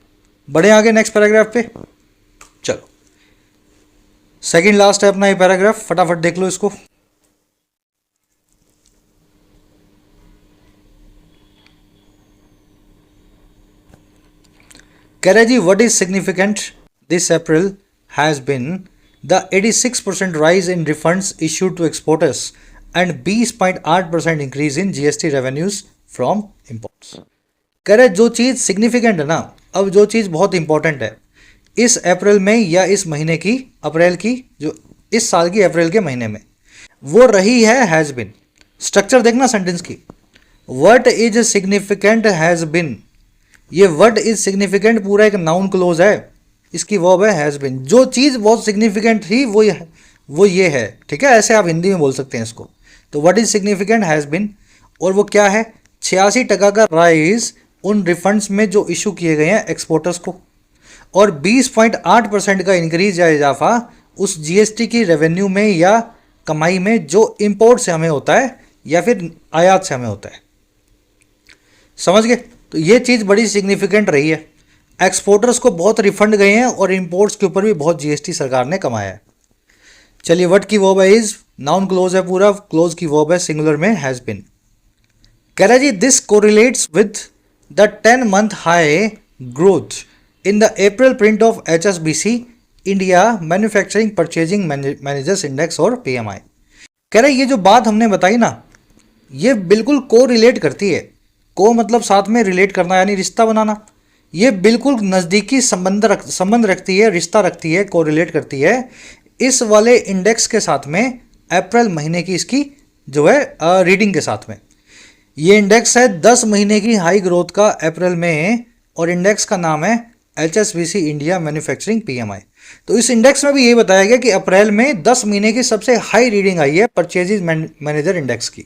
बढ़े आगे नेक्स्ट पैराग्राफ पे। चलो, सेकंड लास्ट है अपना ये पैराग्राफ, फटाफट देख लो इसको। कह रहे जी what is significant this April has been the 86% rise in refunds issued to exporters and 20.8% increase in GST revenues from imports. कह रहे जो चीज़ सिग्निफिकेंट है ना, अब जो चीज़ बहुत इंपॉर्टेंट है इस अप्रैल में या इस महीने की, अप्रैल की, जो इस साल की अप्रैल के महीने में, वो रही है हैज़ बिन। स्ट्रक्चर देखना सेंटेंस की, what is significant has been, ये व्हाट इज सिग्निफिकेंट पूरा एक नाउन क्लोज है, इसकी वर्ब है हैज़ बिन। जो चीज़ बहुत सिग्निफिकेंट थी वो ये है, ठीक है, ऐसे आप हिंदी में बोल सकते हैं इसको। तो what is significant has been, और वो क्या है, 86% का राइज उन रिफंड्स में जो इशू किए गए हैं एक्सपोर्टर्स को, और 20.8% का इंक्रीज या इजाफा उस जीएसटी की रेवेन्यू में या कमाई में जो इंपोर्ट से हमें होता है या फिर आयात से हमें होता है। समझ गए? तो ये चीज़ बड़ी सिग्निफिकेंट रही है, एक्सपोर्टर्स को बहुत रिफंड गए हैं और इंपोर्ट्स के ऊपर भी बहुत जीएसटी सरकार ने कमाया है। चलिए, व्हाट की वर्ब है इज, नाउन क्लोज है पूरा, क्लोज की वर्ब है सिंगुलर में हैज़ बिन। कह रहा जी this correlates with the 10-month high growth in the April print of HSBC India manufacturing purchasing managers index और PMI। कह रहे ये जो बात हमने बताई ना, ये बिल्कुल को रिलेट करती है। को मतलब साथ में रिलेट करना यानी रिश्ता बनाना, ये बिल्कुल नज़दीकी संबंध रखती है, रिश्ता रखती है, को रिलेट करती है इस वाले इंडेक्स के साथ में, अप्रैल महीने की इसकी जो है रीडिंग के साथ में। ये इंडेक्स है 10 महीने की हाई ग्रोथ का अप्रैल में, और इंडेक्स का नाम है HSBC इंडिया मैन्युफैक्चरिंग PMI। तो इस इंडेक्स में भी ये बताया गया कि अप्रैल में 10 महीने की सबसे हाई रीडिंग आई है परचेजेज मैनेजर इंडेक्स की।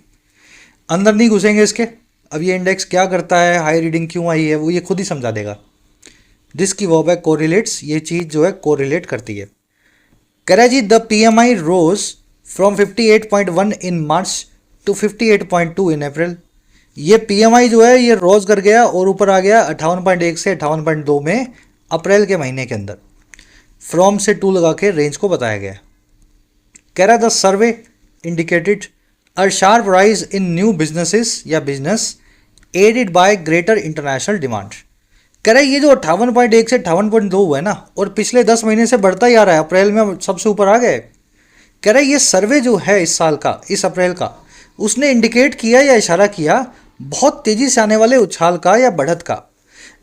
अंदर नहीं घुसेंगे इसके, अब ये इंडेक्स क्या करता है, हाई रीडिंग क्यों आई है, वो ये खुद ही समझा देगा। दिस की वर्ब है कोरिलेट्स, ये चीज़ जो है कोरिलेट करती है। कह रहा है जी the PMI rose from 58.1 in March to 58.2 in April. ये PMI जो है ये रोज कर गया और ऊपर आ गया 58.1 से 58.2 में अप्रैल के महीने के अंदर। फ्रॉम से टू लगा के रेंज को बताया गया। कह रहा the survey indicated a sharp rise in new businesses या business added by greater international demand. कह रहा है ये जो 58.1 से 58.2 हुआ है ना, और पिछले 10 महीने से बढ़ता ही आ रहा है, अप्रैल में सबसे ऊपर आ गए। कह रहा है ये सर्वे जो है इस साल का, इस अप्रैल का, उसने इंडिकेट किया या इशारा किया बहुत तेज़ी से आने वाले उछाल का या बढ़त का,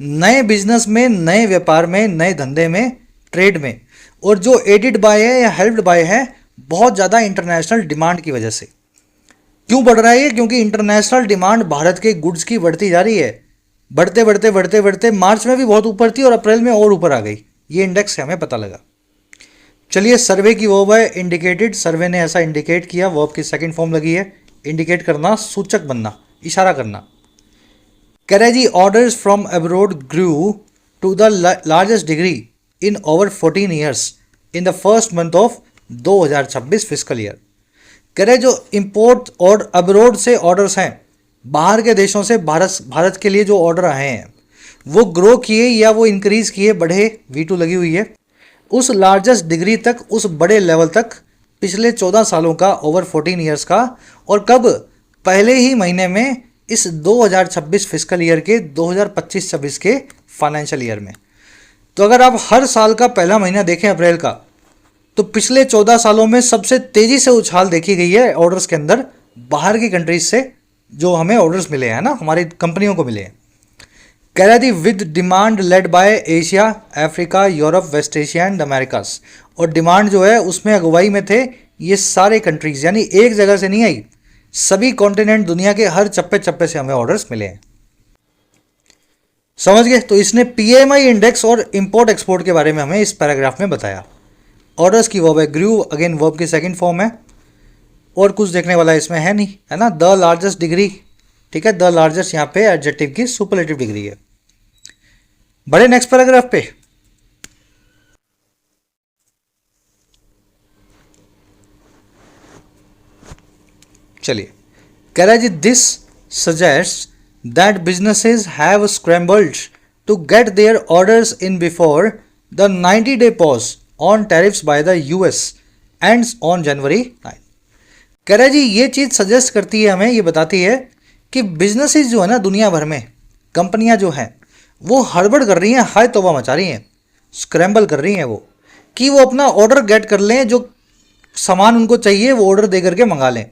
नए बिजनेस में, नए व्यापार में, नए धंधे में, ट्रेड में, और जो एडिड बाय है या हेल्प्ड बाय है बहुत ज़्यादा इंटरनेशनल डिमांड की वजह से। क्यों बढ़ रहा है ये? क्योंकि इंटरनेशनल डिमांड भारत के गुड्स की बढ़ती जा रही है, बढ़ते बढ़ते बढ़ते बढ़ते मार्च में भी बहुत ऊपर थी और अप्रैल में और ऊपर आ गई। ये इंडेक्स से हमें पता लगा। चलिए, सर्वे की वर्ब है इंडिकेटेड, सर्वे ने ऐसा इंडिकेट किया, वर्ब की सेकंड फॉर्म लगी है, इंडिकेट करना, सूचक बनना, इशारा करना। कह रहे जी orders from abroad grew to the largest degree in over 14 years in the first month of 2026 physical year. कह रहे जो इंपोर्ट और अब्रोड से ऑर्डर्स हैं, बाहर के देशों से भारत के लिए जो ऑर्डर आए हैं वो ग्रो किए या वो इंक्रीज किए, बढ़े, V2 लगी हुई है, उस लार्जेस्ट डिग्री तक, उस बड़े लेवल तक पिछले 14 सालों का, ओवर 14 ईयर्स का। और कब? पहले ही महीने में इस 2026 फिजिकल ईयर के 2025-26 के फाइनेंशियल ईयर में। तो अगर आप हर साल का पहला महीना देखें अप्रैल का, तो पिछले 14 सालों में सबसे तेज़ी से उछाल देखी गई है ऑर्डर्स के अंदर, बाहर की कंट्रीज से जो हमें ऑर्डर्स मिले हैं ना, हमारी कंपनियों को मिले हैं। कह रहा थी with demand led by Asia, Africa, Europe, West Asia and Americas. और डिमांड जो है उसमें अगुवाई में थे ये सारे कंट्रीज, यानी एक जगह से नहीं आई, सभी कॉन्टिनेंट, दुनिया के हर चप्पे चप्पे से हमें ऑर्डर्स मिले हैं। समझ गए? तो इसने PMI इंडेक्स और इंपोर्ट एक्सपोर्ट के बारे में हमें इस पैराग्राफ में बताया। ऑर्डर्स की वर्ब है ग्रू, अगेन वर्ब की सेकंड फॉर्म है, और कुछ देखने वाला इसमें है नहीं, है ना। द लार्जेस्ट डिग्री, ठीक है, द लार्जेस्ट यहाँ पे एडजेक्टिव की सुपरलेटिव डिग्री है। बड़े नेक्स्ट पैराग्राफ पे, चलिए। कह रहा है जी this suggest that businesses have scrambled to get their orders in before the 90-day pause on tariffs by the US ends on January 9। कह रहा है जी ये चीज़ सजेस्ट करती है हमें, ये बताती है कि बिजनेसेस जो है ना दुनिया भर में, कंपनियां जो हैं वो हड़बड़ कर रही हैं, हाय तौबा मचा रही हैं, स्क्रैम्बल कर रही हैं वो, कि वो अपना ऑर्डर गेट कर लें, जो सामान उनको चाहिए वो ऑर्डर दे करके मंगा लें।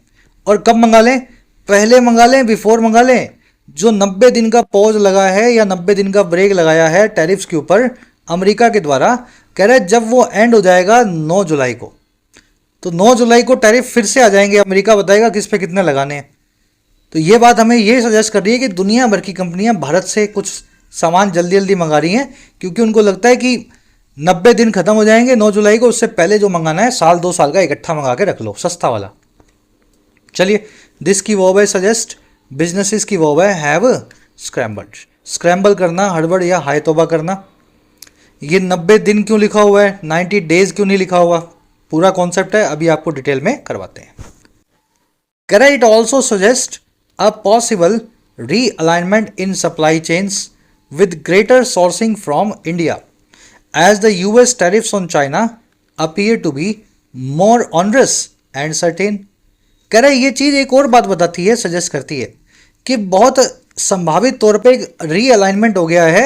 और कब मंगा लें? पहले मंगा लें, बिफोर मंगा लें। जो 90 दिन का पॉज लगा है या 90 दिन का ब्रेक लगाया है टैरिफ्स के ऊपर अमेरिका के द्वारा, कह रहे हैं जब वो एंड हो जाएगा 9 जुलाई को, तो 9 जुलाई को टैरिफ फिर से आ जाएंगे, अमेरिका बताएगा किस पे कितने लगाने हैं। तो ये बात हमें ये सजेस्ट कर रही है कि दुनिया भर की कंपनियां भारत से कुछ सामान जल्दी जल्दी मंगा रही हैं, क्योंकि उनको लगता है कि 90 दिन खत्म हो जाएंगे 9 जुलाई को, उससे पहले जो मंगाना है साल 2 साल का इकट्ठा मंगा के रख लो, सस्ता वाला। चलिए, दिस की वर्ब है सजेस्ट, बिजनेसेस की वर्ब है हैव स्क्रैम्बल्ड। स्क्रैम्बल करना, हड़बड़ या हाय तौबा करना। ये 90 दिन क्यों लिखा हुआ है, 90 डेज क्यों नहीं लिखा हुआ, पूरा कॉन्सेप्ट है, अभी आपको डिटेल में करवाते हैं। कह रहा it also suggest a possible realignment in supply chains with greater sourcing from India as the US tariffs on China appear to be more onerous and certain। कह रहे ये चीज़ एक और बात बताती है, सजेस्ट करती है कि बहुत संभावित तौर पे एक रीअलाइनमेंट हो गया है।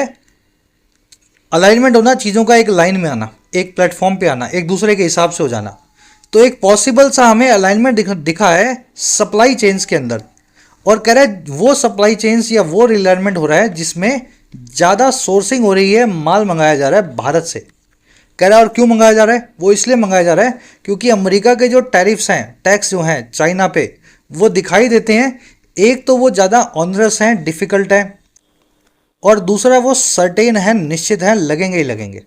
अलाइनमेंट होना, चीज़ों का एक लाइन में आना, एक प्लेटफॉर्म पे आना, एक दूसरे के हिसाब से हो जाना। तो एक पॉसिबल सा हमें अलाइनमेंट दिखा है सप्लाई चेन्स के अंदर। और कह रहे वो सप्लाई चेन्स या वो रीअलाइनमेंट हो रहा है जिसमें ज़्यादा सोर्सिंग हो रही है, माल मंगाया जा रहा है भारत से। कह रहा है और क्यों मंगाया जा रहा है? वो इसलिए मंगाया जा रहा है क्योंकि अमेरिका के जो टैरिफ्स हैं, टैक्स जो हैं चाइना पे, वो दिखाई देते हैं। एक तो वो ज़्यादा ऑनरस हैं, डिफ़िकल्ट है, और दूसरा वो सर्टेन है, निश्चित है, लगेंगे ही लगेंगे।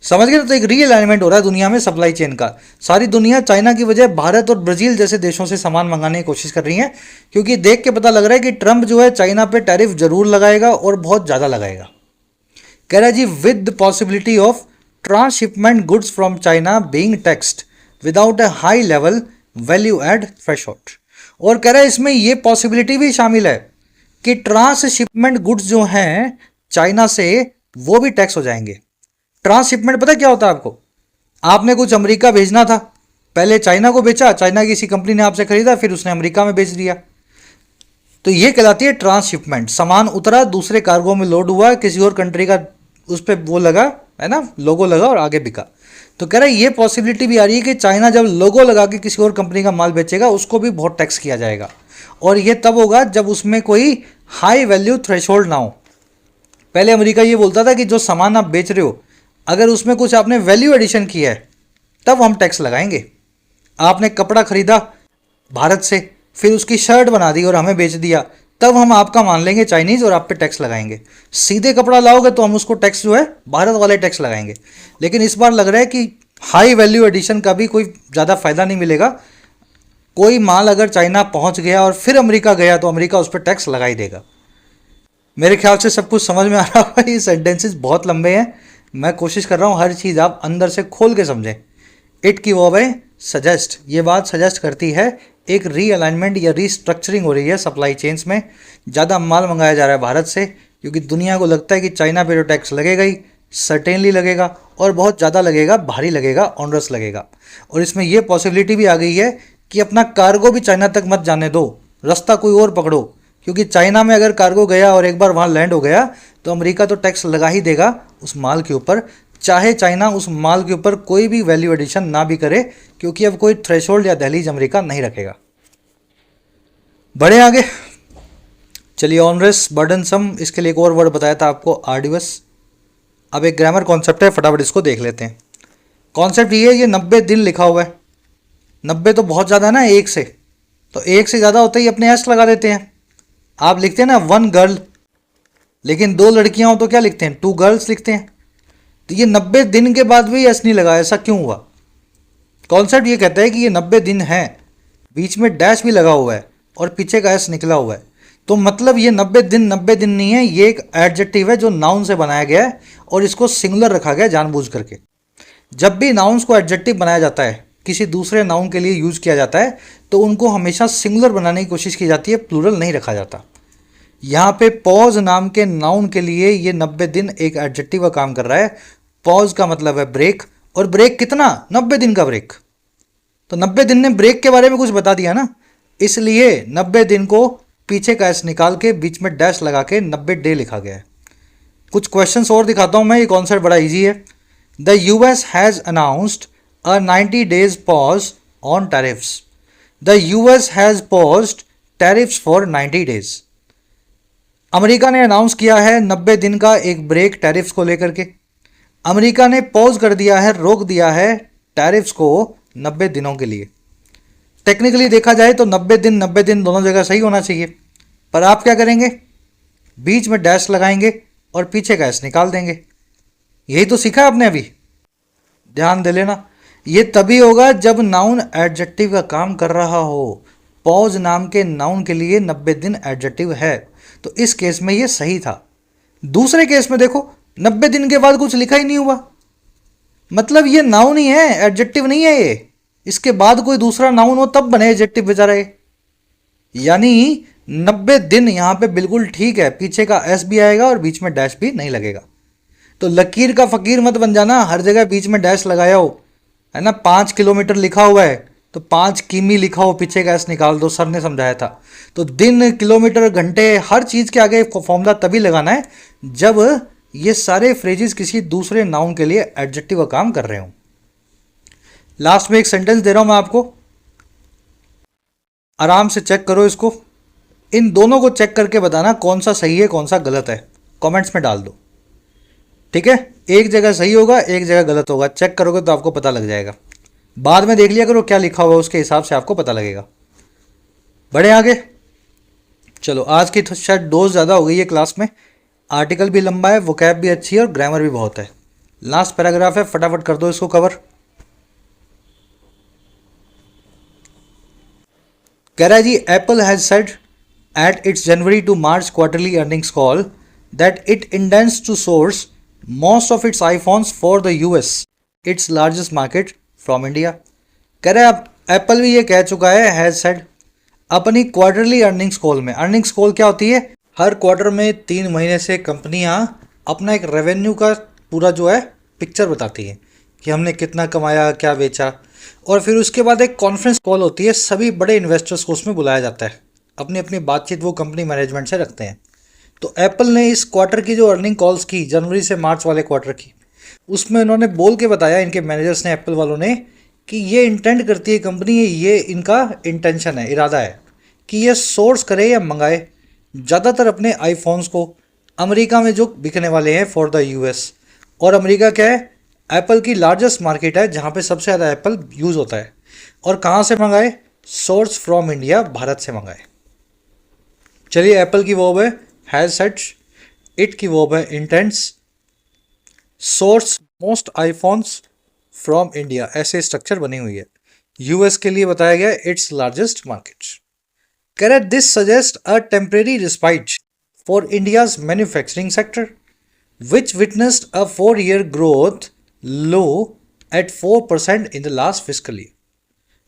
समझ गए? तो एक रीअलाइनमेंट हो रहा है दुनिया में सप्लाई चेन का। सारी दुनिया चाइना की वजह भारत और ब्राज़ील जैसे देशों से सामान मंगाने की कोशिश कर रही है, क्योंकि देख के पता लग रहा है कि ट्रंप जो है चाइना पे टैरिफ जरूर लगाएगा और बहुत ज़्यादा लगाएगा। कह रहा है जी with the possibility of transhipment goods from China being taxed without a high level value add threshold. और कह रहा है इसमें ये पॉसिबिलिटी भी शामिल है कि ट्रांसशिपमेंट गुड्स जो हैं चाइना से वो भी टैक्स हो जाएंगे। ट्रांसशिपमेंट पता क्या होता है आपको? आपने कुछ अमेरिका भेजना था, पहले चाइना को बेचा, चाइना की किसी कंपनी ने आपसे खरीदा, फिर उसने अमेरिका में बेच दिया, तो ये कहलाती है ट्रांसशिपमेंट। सामान उतरा, दूसरे कार्गो में लोड हुआ, किसी और कंट्री का उस पर वो लगा है ना, लोगो लगा और आगे बिका। तो कह रहा है ये पॉसिबिलिटी भी आ रही है कि चाइना जब लोगो लगा के किसी और कंपनी का माल बेचेगा उसको भी बहुत टैक्स किया जाएगा, और ये तब होगा जब उसमें कोई हाई वैल्यू थ्रेशोल्ड ना हो। पहले अमेरिका ये बोलता था कि जो सामान आप बेच रहे हो अगर उसमें कुछ आपने वैल्यू एडिशन किया है तब हम टैक्स लगाएंगे। आपने कपड़ा खरीदा भारत से, फिर उसकी शर्ट बना दी और हमें बेच दिया, तब हम आपका मान लेंगे चाइनीज़ और आप पे टैक्स लगाएंगे। सीधे कपड़ा लाओगे तो हम उसको टैक्स जो है भारत वाले टैक्स लगाएंगे। लेकिन इस बार लग रहा है कि हाई वैल्यू एडिशन का भी कोई ज़्यादा फ़ायदा नहीं मिलेगा। कोई माल अगर चाइना पहुंच गया और फिर अमेरिका गया तो अमेरिका उस पर टैक्स लगा ही देगा। मेरे ख्याल से सब कुछ समझ में आ रहा है। ये सेंटेंसेस बहुत लंबे हैं, मैं कोशिश कर रहा हूँ हर चीज़ आप अंदर से खोल के समझें। इट की वर्ब है सजेस्ट। ये बात सजेस्ट करती है एक रीअलाइनमेंट या रीस्ट्रक्चरिंग हो रही है सप्लाई चेन्स में। ज़्यादा माल मंगाया जा रहा है भारत से, क्योंकि दुनिया को लगता है कि चाइना पे तो टैक्स लगेगा ही, सर्टेनली लगेगा, और बहुत ज़्यादा लगेगा, भारी लगेगा, ऑनरस लगेगा। और इसमें यह पॉसिबिलिटी भी आ गई है कि अपना कार्गो भी चाइना तक मत जाने दो, रास्ता कोई और पकड़ो, क्योंकि चाइना में अगर कार्गो गया और एक बार वहाँ लैंड हो गया तो अमेरिका तो टैक्स लगा ही देगा उस माल के ऊपर, चाहे चाइना उस माल के ऊपर कोई भी वैल्यू एडिशन ना भी करे, क्योंकि अब कोई थ्रेशोल्ड या दहलीज अमेरिका नहीं रखेगा। बढ़े आगे, चलिए ऑनरस, बर्डनसम, इसके लिए एक और वर्ड बताया था आपको, आर्डिवस। अब एक ग्रामर कॉन्सेप्ट है, फटाफट इसको देख लेते हैं। कॉन्सेप्ट ये है, ये 90 दिन लिखा हुआ है, 90 तो बहुत ज़्यादा है ना, एक से, तो एक से ज़्यादा होता ही अपने एस लगा देते हैं। आप लिखते हैं ना 1 गर्ल, लेकिन 2 लड़कियां हो तो क्या लिखते हैं, 2 गर्ल्स लिखते हैं। तो ये 90 दिन के बाद भी एस नहीं लगा, ऐसा क्यों हुआ? कॉन्सेप्ट ये कहता है कि ये 90 दिन है, बीच में डैश भी लगा हुआ है और पीछे का एस निकला हुआ है, तो मतलब ये 90 दिन नहीं है, ये एक एडजेक्टिव है जो नाउन से बनाया गया है और इसको सिंगुलर रखा गया जानबूझ करके। जब भी नाउन्स को एडजेक्टिव बनाया जाता है, किसी दूसरे नाउन के लिए यूज किया जाता है, तो उनको हमेशा सिंगुलर बनाने की कोशिश की जाती है, प्लूरल नहीं रखा जाता। यहाँ पे पॉज नाम के नाउन के लिए ये 90 दिन एक एडजेक्टिव का काम कर रहा है। पॉज का मतलब है ब्रेक, और ब्रेक कितना, 90 दिन का ब्रेक। तो 90 दिन ने ब्रेक के बारे में कुछ बता दिया ना, इसलिए 90 दिन को पीछे का एस निकाल के बीच में डैश लगा के 90 डे लिखा गया है। कुछ क्वेश्चंस और दिखाता हूं मैं, ये कॉन्सेप्ट बड़ा इजी है। The US has announced a 90 days pause on tariffs. The US has paused tariffs for 90 days। America ने अनाउंस किया है 90 दिन का एक ब्रेक टैरिफ्स को लेकर के। अमेरिका ने पॉज कर दिया है, रोक दिया है टैरिफ्स को 90 दिनों के लिए। टेक्निकली देखा जाए तो 90 दिन दोनों जगह सही होना चाहिए, पर आप क्या करेंगे, बीच में डैश लगाएंगे और पीछे का एस निकाल देंगे। यही तो सीखा आपने अभी, ध्यान दे लेना। ये तभी होगा जब नाउन एडजेक्टिव का काम कर रहा हो। पॉज नाम के नाउन के लिए 90 दिन एडजेक्टिव है, तो इस केस में ये सही था। दूसरे केस में देखो 90 दिन के बाद कुछ लिखा ही नहीं हुआ, मतलब ये नाउन ही है, एडजेक्टिव नहीं है ये। इसके बाद कोई दूसरा नाउन हो तब बने एडजेक्टिव बेचारा ये। यानी 90 दिन यहां पे बिल्कुल ठीक है, पीछे का एस भी आएगा और बीच में डैश भी नहीं लगेगा। तो लकीर का फकीर मत बन जाना, हर जगह बीच में डैश लगाया हो, है ना। 5 किलोमीटर लिखा हुआ है तो 5 किमी लिखा हो, पीछे का एस निकाल दो, सर ने समझाया था। तो दिन, किलोमीटर, घंटे, हर चीज के आगे फॉर्मूला तभी लगाना है जब ये सारे फ्रेजेस किसी दूसरे नाउन के लिए एडजेक्टिव का काम कर रहे हो। लास्ट में एक सेंटेंस दे रहा हूं मैं आपको, आराम से चेक करो इसको। इन दोनों को चेक करके बताना कौन सा सही है कौन सा गलत है, कमेंट्स में डाल दो, ठीक है। एक जगह सही होगा, एक जगह गलत होगा, चेक करोगे तो आपको पता लग जाएगा। बाद में देख लिया करो क्या लिखा हुआ है, उसके हिसाब से आपको पता लगेगा। बढ़े आगे, चलो। आज की तो शायद डोज ज़्यादा हो गई है क्लास में, आर्टिकल भी लंबा है, वोकैब भी अच्छी है और ग्रामर भी बहुत है। लास्ट पैराग्राफ है, फटाफट कर दो इसको कवर। कह रहा है जी, Apple has said at its January to March quarterly earnings call that it intends to source most of its iPhones for the US, its largest market from India. कह रहे अब एप्पल भी ये कह चुका है, हैज सेड, अपनी quarterly earnings call में। अर्निंग्स कॉल क्या होती है, हर क्वार्टर में 3 महीने से कंपनियां अपना एक रेवेन्यू का पूरा जो है पिक्चर बताती हैं कि हमने कितना कमाया, क्या बेचा, और फिर उसके बाद एक कॉन्फ्रेंस कॉल होती है, सभी बड़े इन्वेस्टर्स को उसमें बुलाया जाता है, अपनी अपनी बातचीत वो कंपनी मैनेजमेंट से रखते हैं। तो एप्पल ने इस क्वार्टर की जो अर्निंग कॉल्स की, जनवरी से मार्च वाले क्वार्टर की, उसमें उन्होंने बोल के बताया, इनके मैनेजर्स ने, एप्पल वालों ने, कि ये इंटेंड करती है कंपनी, ये इनका इंटेंशन है, इरादा है कि ये सोर्स करे या मंगाए ज़्यादातर अपने आईफोन्स को अमेरिका में जो बिकने वाले हैं फॉर द यूएस। और अमेरिका क्या है, एप्पल की लार्जेस्ट मार्केट है जहाँ पे सबसे ज़्यादा एप्पल यूज़ होता है। और कहाँ से मंगाए, सोर्स फ्रॉम इंडिया, भारत से मंगाए। चलिए, एप्पल की वर्ब है हैज सेड, इट की वर्ब है intends, source most iPhones from India, ऐसे स्ट्रक्चर बनी हुई है। यूएस के लिए बताया गया इट्स लार्जेस्ट मार्केट। कह रहा है this suggest a temporary respite for India's manufacturing sector which witnessed a 4-year growth low at 4% in the last fiscal year.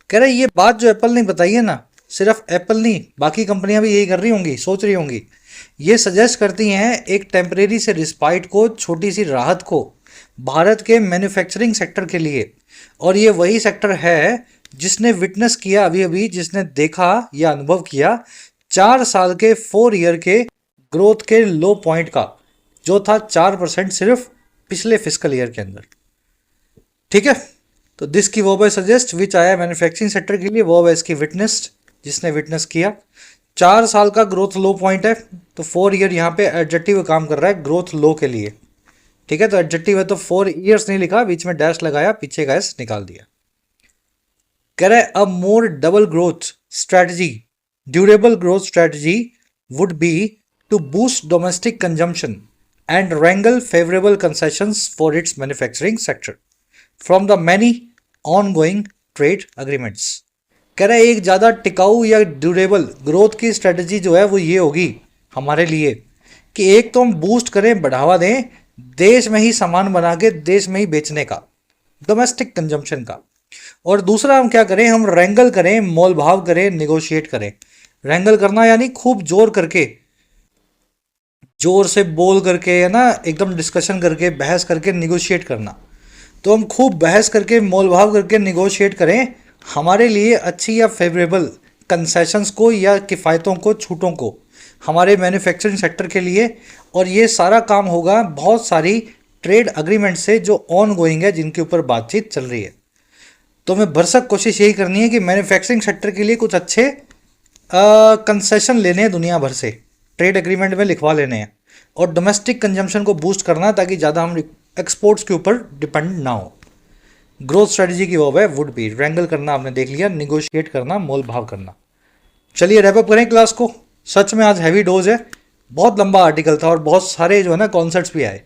कह रहा है ये बात जो एप्पल ने बताई है ना, सिर्फ एप्पल नहीं, बाकी कंपनियां भी यही कर रही होंगी, सोच रही होंगी। ये सजेस्ट करती हैं एक टेम्परेरी से रिस्पाइट को, छोटी सी राहत को भारत के मैन्युफैक्चरिंग सेक्टर के लिए। और ये वही सेक्टर है जिसने विटनेस किया अभी अभी, जिसने देखा या अनुभव किया 4 साल के 4 ईयर के ग्रोथ के लो पॉइंट का, जो था 4% सिर्फ पिछले फिस्कल ईयर के अंदर। ठीक है, तो दिस की वर्ब है सजेस्ट, विच आया मैन्युफैक्चरिंग सेक्टर के लिए, वर्ब है इसकी विटनेस्ड, जिसने विटनेस किया। 4 साल का ग्रोथ लो पॉइंट है, तो 4 ईयर यहाँ पे एडजेक्टिव काम कर रहा है ग्रोथ लो के लिए। ठीक है, तो एडजेक्टिव है तो 4 ईयर्स नहीं लिखा, बीच में डैश लगाया, पीछे का एस निकाल दिया। कह रहा है a more double growth strategy, durable growth strategy would be to boost domestic consumption and wrangle favorable concessions for its manufacturing sector from the many ongoing trade agreements। कह रहा है एक ज़्यादा टिकाऊ या ड्यूरेबल ग्रोथ की स्ट्रेटजी जो है वो ये होगी हमारे लिए कि एक तो हम बूस्ट करें, बढ़ावा दें देश में ही सामान बना के देश में ही बेचने का, डोमेस्टिक कंजम्पशन का। और दूसरा हम क्या करें, हम रैंगल करें, मोल भाव करें, निगोशिएट करें। रैंगल करना यानी खूब जोर करके, जोर से बोल करके, है ना, एकदम डिस्कशन करके, बहस करके निगोशिएट करना। तो हम खूब बहस करके, मोल भाव करके निगोशिएट करें हमारे लिए अच्छी या फेवरेबल कंसेशंस को या किफ़ायतों को, छूटों को हमारे मैन्युफैक्चरिंग सेक्टर के लिए, और ये सारा काम होगा बहुत सारी ट्रेड अग्रीमेंट से जो ऑन गोइंग है, जिनके ऊपर बातचीत चल रही है। तो हमें भरसक कोशिश यही करनी है कि मैन्युफैक्चरिंग सेक्टर के लिए कुछ अच्छे कंसेशन लेने हैं दुनिया भर से, ट्रेड एग्रीमेंट में लिखवा लेने हैं, और डोमेस्टिक कंजम्पशन को बूस्ट करना है ताकि ज़्यादा हम एक्सपोर्ट्स के ऊपर डिपेंड ना हो। ग्रोथ स्ट्रेटजी की वो है वुड बी रैंगल करना, आपने देख लिया, निगोशिएट करना, मोल भाव करना। चलिए रैप अप करें क्लास को। सच में आज हैवी डोज है, बहुत लंबा आर्टिकल था और बहुत सारे जो है ना कॉन्सेप्ट्स भी आए।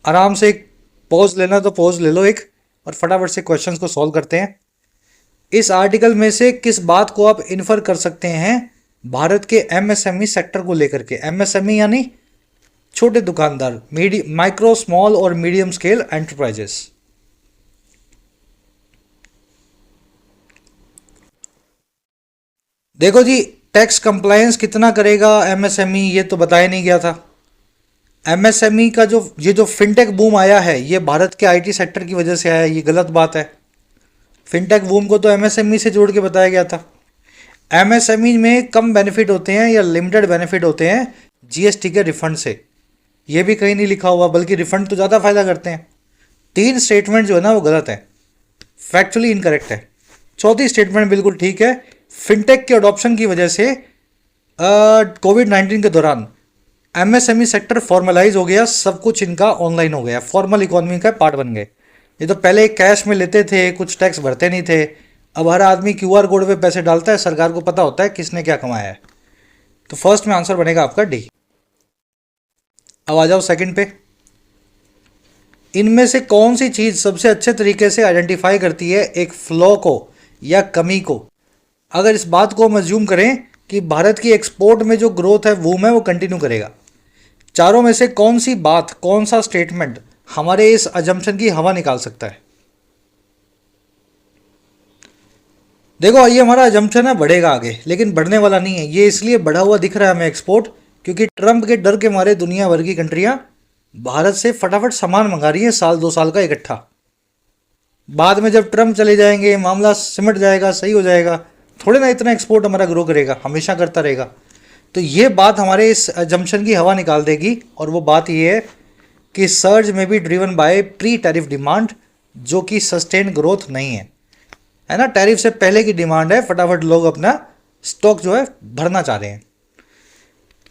आराम से एक पॉज लेना तो पॉज ले लो एक, और फटाफट से क्वेश्चंस को सॉल्व करते हैं। इस आर्टिकल में से किस बात को आप इन्फर कर सकते हैं भारत के एमएसएमई सेक्टर को लेकर के? एमएसएमई यानी छोटे दुकानदार, माइक्रो स्मॉल और मीडियम स्केल एंटरप्राइजेस। देखो जी, टैक्स कंप्लायंस कितना करेगा एमएसएमई, ये तो बताया नहीं गया था। एमएसएमई का जो फिनटेक बूम आया है, ये भारत के आईटी सेक्टर की वजह से आया है, ये गलत बात है। फिनटेक बूम को तो एमएसएमई से जोड़ के बताया गया था। एमएसएमई में कम बेनिफिट होते हैं या लिमिटेड बेनिफिट होते हैं जीएसटी के रिफंड से, ये भी कहीं नहीं लिखा हुआ, बल्कि रिफंड तो ज़्यादा फायदा करते हैं। 3 स्टेटमेंट जो है ना वो गलत है, फैक्चुअली इनकरेक्ट है। चौथी स्टेटमेंट बिल्कुल ठीक है। फिनटेक के अडॉप्शन की वजह से कोविड-19 के दौरान एमएसएमई सेक्टर फॉर्मलाइज हो गया, सब कुछ इनका ऑनलाइन हो गया, फॉर्मल इकोनॉमी का पार्ट बन गए। ये तो पहले कैश में लेते थे, कुछ टैक्स भरते नहीं थे। अब हर आदमी क्यूआर कोड पे पैसे डालता है, सरकार को पता होता है किसने क्या कमाया है। तो फर्स्ट में आंसर बनेगा आपका डी। अब आ जाओ सेकंड पे। इनमें से कौन सी चीज़ सबसे अच्छे तरीके से आइडेंटिफाई करती है एक फ्लॉ को या कमी को? अगर इस बात को हम अज्यूम करें कि भारत की एक्सपोर्ट में जो ग्रोथ है बूम है वो कंटिन्यू करेगा, चारों में से कौन सी बात, कौन सा स्टेटमेंट हमारे इस अजम्पशन की हवा निकाल सकता है? देखो, ये हमारा अजम्पशन है बढ़ेगा आगे, लेकिन बढ़ने वाला नहीं है। ये इसलिए बढ़ा हुआ दिख रहा है हमें एक्सपोर्ट, क्योंकि ट्रंप के डर के मारे दुनिया भर की कंट्रियां भारत से फटाफट सामान मंगा रही है, साल 2 साल का इकट्ठा। बाद में जब ट्रंप चले जाएंगे, मामला सिमट जाएगा, सही हो जाएगा, थोड़े ना इतना एक्सपोर्ट हमारा ग्रो करेगा, हमेशा करता रहेगा। तो ये बात हमारे इस अजम्पशन की हवा निकाल देगी, और वो बात ये है कि सर्ज में भी driven by pre tariff demand, जो कि सस्टेन ग्रोथ नहीं है ना। टैरिफ से पहले की डिमांड है, फटाफट लोग अपना स्टॉक जो है भरना चाह रहे हैं।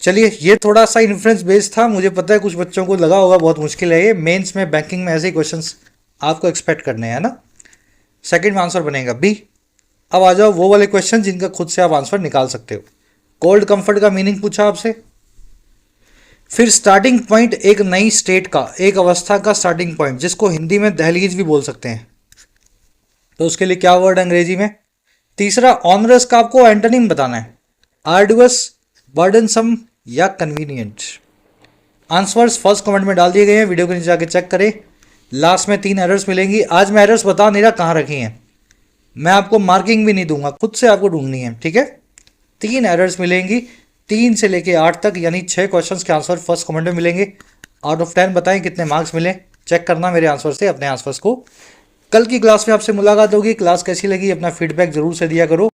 चलिए, ये थोड़ा सा इन्फ्लुएंस बेस्ड था, मुझे पता है कुछ बच्चों को लगा होगा बहुत मुश्किल है ये, मेंस में बैंकिंग में ऐसे ही क्वेश्चंस आपको एक्सपेक्ट करने हैं ना। सेकंड में आंसर बनेगा बी। अब आ जाओ वो वाले क्वेश्चन जिनका खुद से आप आंसर निकाल सकते हो। कोल्ड कंफर्ट का मीनिंग पूछा आपसे, फिर स्टार्टिंग पॉइंट एक नई स्टेट का, एक अवस्था का स्टार्टिंग पॉइंट, जिसको हिंदी में दहलीज भी बोल सकते हैं, तो उसके लिए क्या वर्ड अंग्रेजी में? तीसरा, ऑनरस का आपको एंटोनिम बताना है, आर्डुअस, बर्डनसम या कन्वीनियंट। आंसर्स फर्स्ट कमेंट में डाल दिए गए हैं, वीडियो के नीचे जाके चेक करें। लास्ट में 3 एरर्स मिलेंगी। आज मैं एरर्स बता नहीं रहा कहाँ रखी हैं, मैं आपको मार्किंग भी नहीं दूंगा, खुद से आपको ढूंढनी है, ठीक है। 3 एरर्स मिलेंगी, 3 से लेके 8 तक, यानी 6 क्वेश्चंस के आंसर फर्स्ट कमेंट में मिलेंगे। आउट ऑफ 10 बताएं कितने मार्क्स मिले, चेक करना मेरे आंसर से अपने आंसर्स को। कल की क्लास में आपसे मुलाकात होगी। क्लास कैसी लगी अपना फीडबैक जरूर से दिया करो।